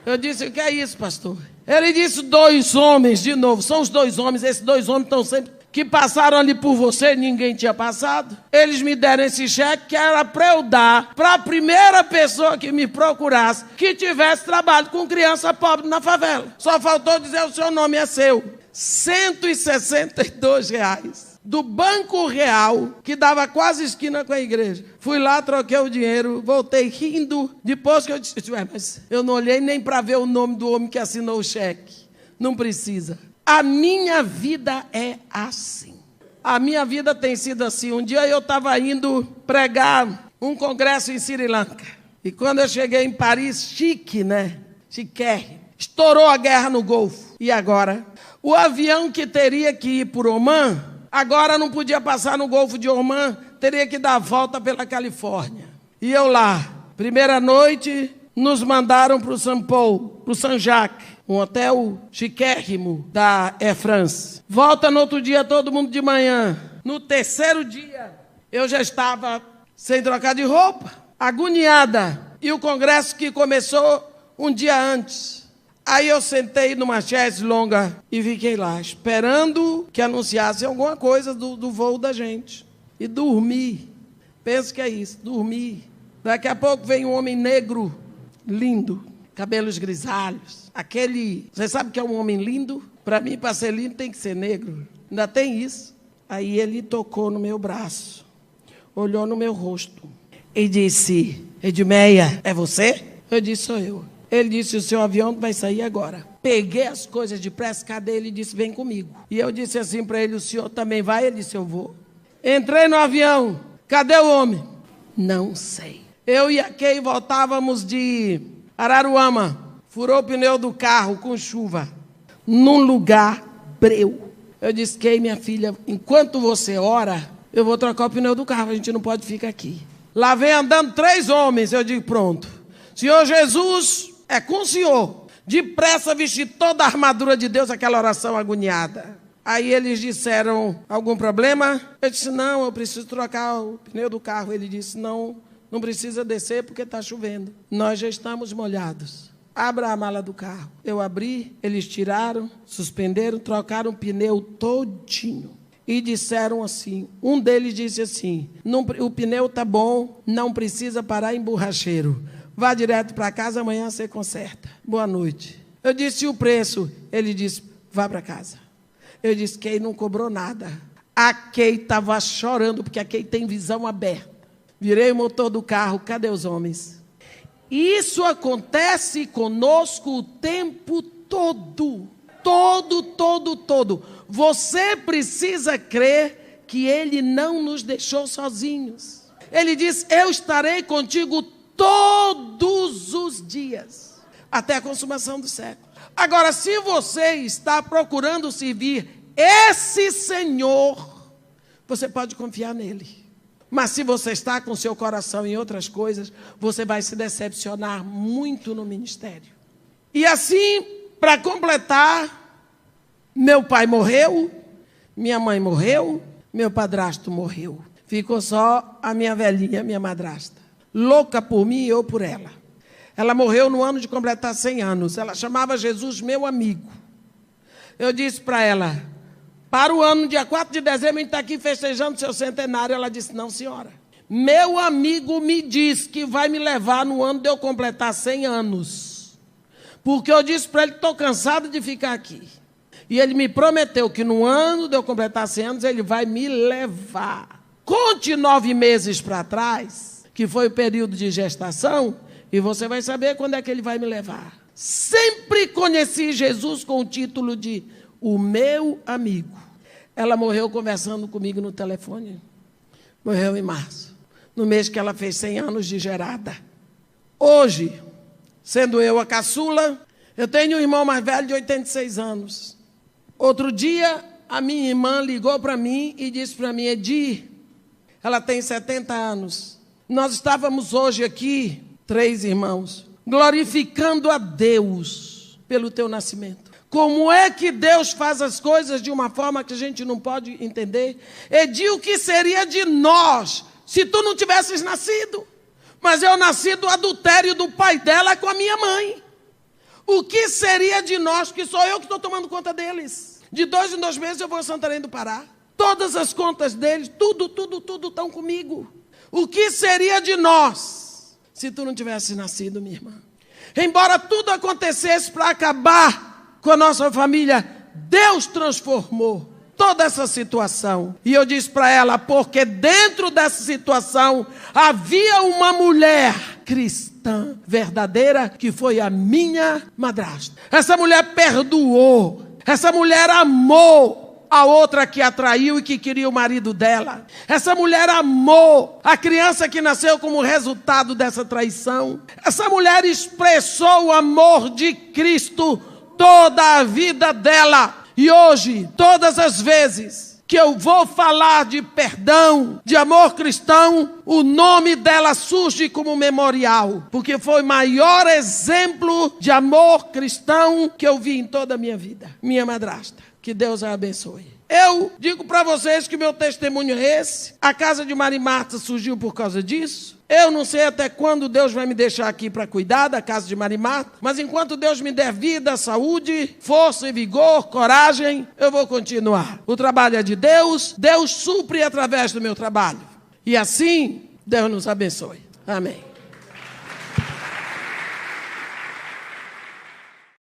Eu disse, o que é isso, pastor? Ele disse, 2 homens, de novo, são os 2 homens, esses 2 homens estão sempre, que passaram ali por você, ninguém tinha passado. Eles me deram esse cheque, que era para eu dar para a primeira pessoa que me procurasse, que tivesse trabalho com criança pobre na favela. Só faltou dizer, o seu nome é seu. R$162. Do Banco Real, que dava quase esquina com a igreja. Fui lá, troquei o dinheiro, voltei rindo. Depois que eu disse, mas eu não olhei nem para ver o nome do homem que assinou o cheque. Não precisa. A minha vida é assim. A minha vida tem sido assim. Um dia eu estava indo pregar um congresso em Sri Lanka. E quando eu cheguei em Paris, chique, né? Chiquérrimo. Estourou a guerra no Golfo. E agora? O avião que teria que ir por Oman, agora não podia passar no Golfo de Oman, teria que dar a volta pela Califórnia. E eu lá, primeira noite, nos mandaram para o Saint-Paul, para o Saint-Jacques, um hotel chiquérrimo da Air France. Volta no outro dia, todo mundo de manhã. No terceiro dia, eu já estava sem trocar de roupa, agoniada. E o congresso que começou um dia antes. Aí eu sentei numa chaise longa e fiquei lá, esperando que anunciassem alguma coisa do voo da gente. E dormi. Penso que é isso, dormi. Daqui a pouco vem um homem negro, lindo, cabelos grisalhos. Você sabe o que é um homem lindo? Para mim, para ser lindo, tem que ser negro. Ainda tem isso. Aí ele tocou no meu braço, olhou no meu rosto e disse: Edmeia, é você? Eu disse: sou eu. Ele disse: o seu avião vai sair agora. Peguei as coisas depressa, cadê ele? Disse: vem comigo. E eu disse assim para ele: o senhor também vai? Ele disse: eu vou. Entrei no avião. Cadê o homem? Não sei. Eu e a Kay voltávamos de Araruama. Furou o pneu do carro com chuva. Num lugar breu. Eu disse: Kay, minha filha, enquanto você ora, eu vou trocar o pneu do carro. A gente não pode ficar aqui. Lá vem andando 3 homens. Eu digo: pronto. Senhor Jesus, é com o senhor. Depressa vestir toda a armadura de Deus, aquela oração agoniada. Aí eles disseram: algum problema? Eu disse: não, eu preciso trocar o pneu do carro. Ele disse: não precisa descer porque está chovendo. Nós já estamos molhados. Abra a mala do carro. Eu abri, eles tiraram, suspenderam, trocaram o pneu todinho. E disseram assim, um deles disse assim: o pneu está bom, não precisa parar em borracheiro. Vá direto para casa, amanhã você conserta. Boa noite. Eu disse: e o preço? Ele disse: vá para casa. Eu disse: Kay não cobrou nada. A Kay estava chorando, porque a Kay tem visão aberta. Virei o motor do carro, cadê os homens? Isso acontece conosco o tempo todo. Todo. Você precisa crer que Ele não nos deixou sozinhos. Ele diz: eu estarei contigo todos os dias, até a consumação do século. Agora, se você está procurando servir esse Senhor, você pode confiar nele. Mas se você está com seu coração em outras coisas, você vai se decepcionar muito no ministério. E assim, para completar, meu pai morreu, minha mãe morreu, meu padrasto morreu. Ficou só a minha velhinha, minha madrasta. Louca por mim e eu por ela. Ela morreu no ano de completar 100 anos. Ela chamava Jesus meu amigo. Eu disse para ela: para o ano, dia 4 de dezembro, a gente está aqui festejando seu centenário. Ela disse: não, senhora. Meu amigo me disse que vai me levar no ano de eu completar 100 anos. Porque eu disse para ele que estou cansado de ficar aqui. E ele me prometeu que no ano de eu completar 100 anos, ele vai me levar. Conte 9 meses para trás, que foi o período de gestação, e você vai saber quando é que ele vai me levar. Sempre conheci Jesus com o título de o meu amigo. Ela morreu conversando comigo no telefone. Morreu em março, no mês que ela fez 100 anos de gerada. Hoje, sendo eu a caçula, eu tenho um irmão mais velho de 86 anos. Outro dia, a minha irmã ligou para mim e disse para mim: Edir, ela tem 70 anos. Nós estávamos hoje aqui, 3 irmãos, glorificando a Deus pelo teu nascimento. Como é que Deus faz as coisas de uma forma que a gente não pode entender? Edir, o que seria de nós se tu não tivesses nascido? Mas eu nasci do adultério do pai dela com a minha mãe. O que seria de nós, que sou eu que estou tomando conta deles? De 2 em 2 meses eu vou a Santarém do Pará. Todas as contas deles, tudo estão comigo. O que seria de nós se tu não tivesse nascido, minha irmã? Embora tudo acontecesse para acabar com a nossa família, Deus transformou toda essa situação. E eu disse para ela: porque dentro dessa situação havia uma mulher cristã verdadeira, que foi a minha madrasta. Essa mulher perdoou, essa mulher amou a outra que atraiu e que queria o marido dela. Essa mulher amou a criança que nasceu como resultado dessa traição. Essa mulher expressou o amor de Cristo toda a vida dela. E hoje, todas as vezes que eu vou falar de perdão, de amor cristão, o nome dela surge como memorial, porque foi o maior exemplo de amor cristão que eu vi em toda a minha vida. Minha madrasta, que Deus a abençoe. Eu digo para vocês que meu testemunho é esse. A casa de Maria e Marta surgiu por causa disso. Eu não sei até quando Deus vai me deixar aqui para cuidar da casa de Maria e Marta, mas enquanto Deus me der vida, saúde, força e vigor, coragem, eu vou continuar. O trabalho é de Deus, Deus supre através do meu trabalho. E assim, Deus nos abençoe. Amém.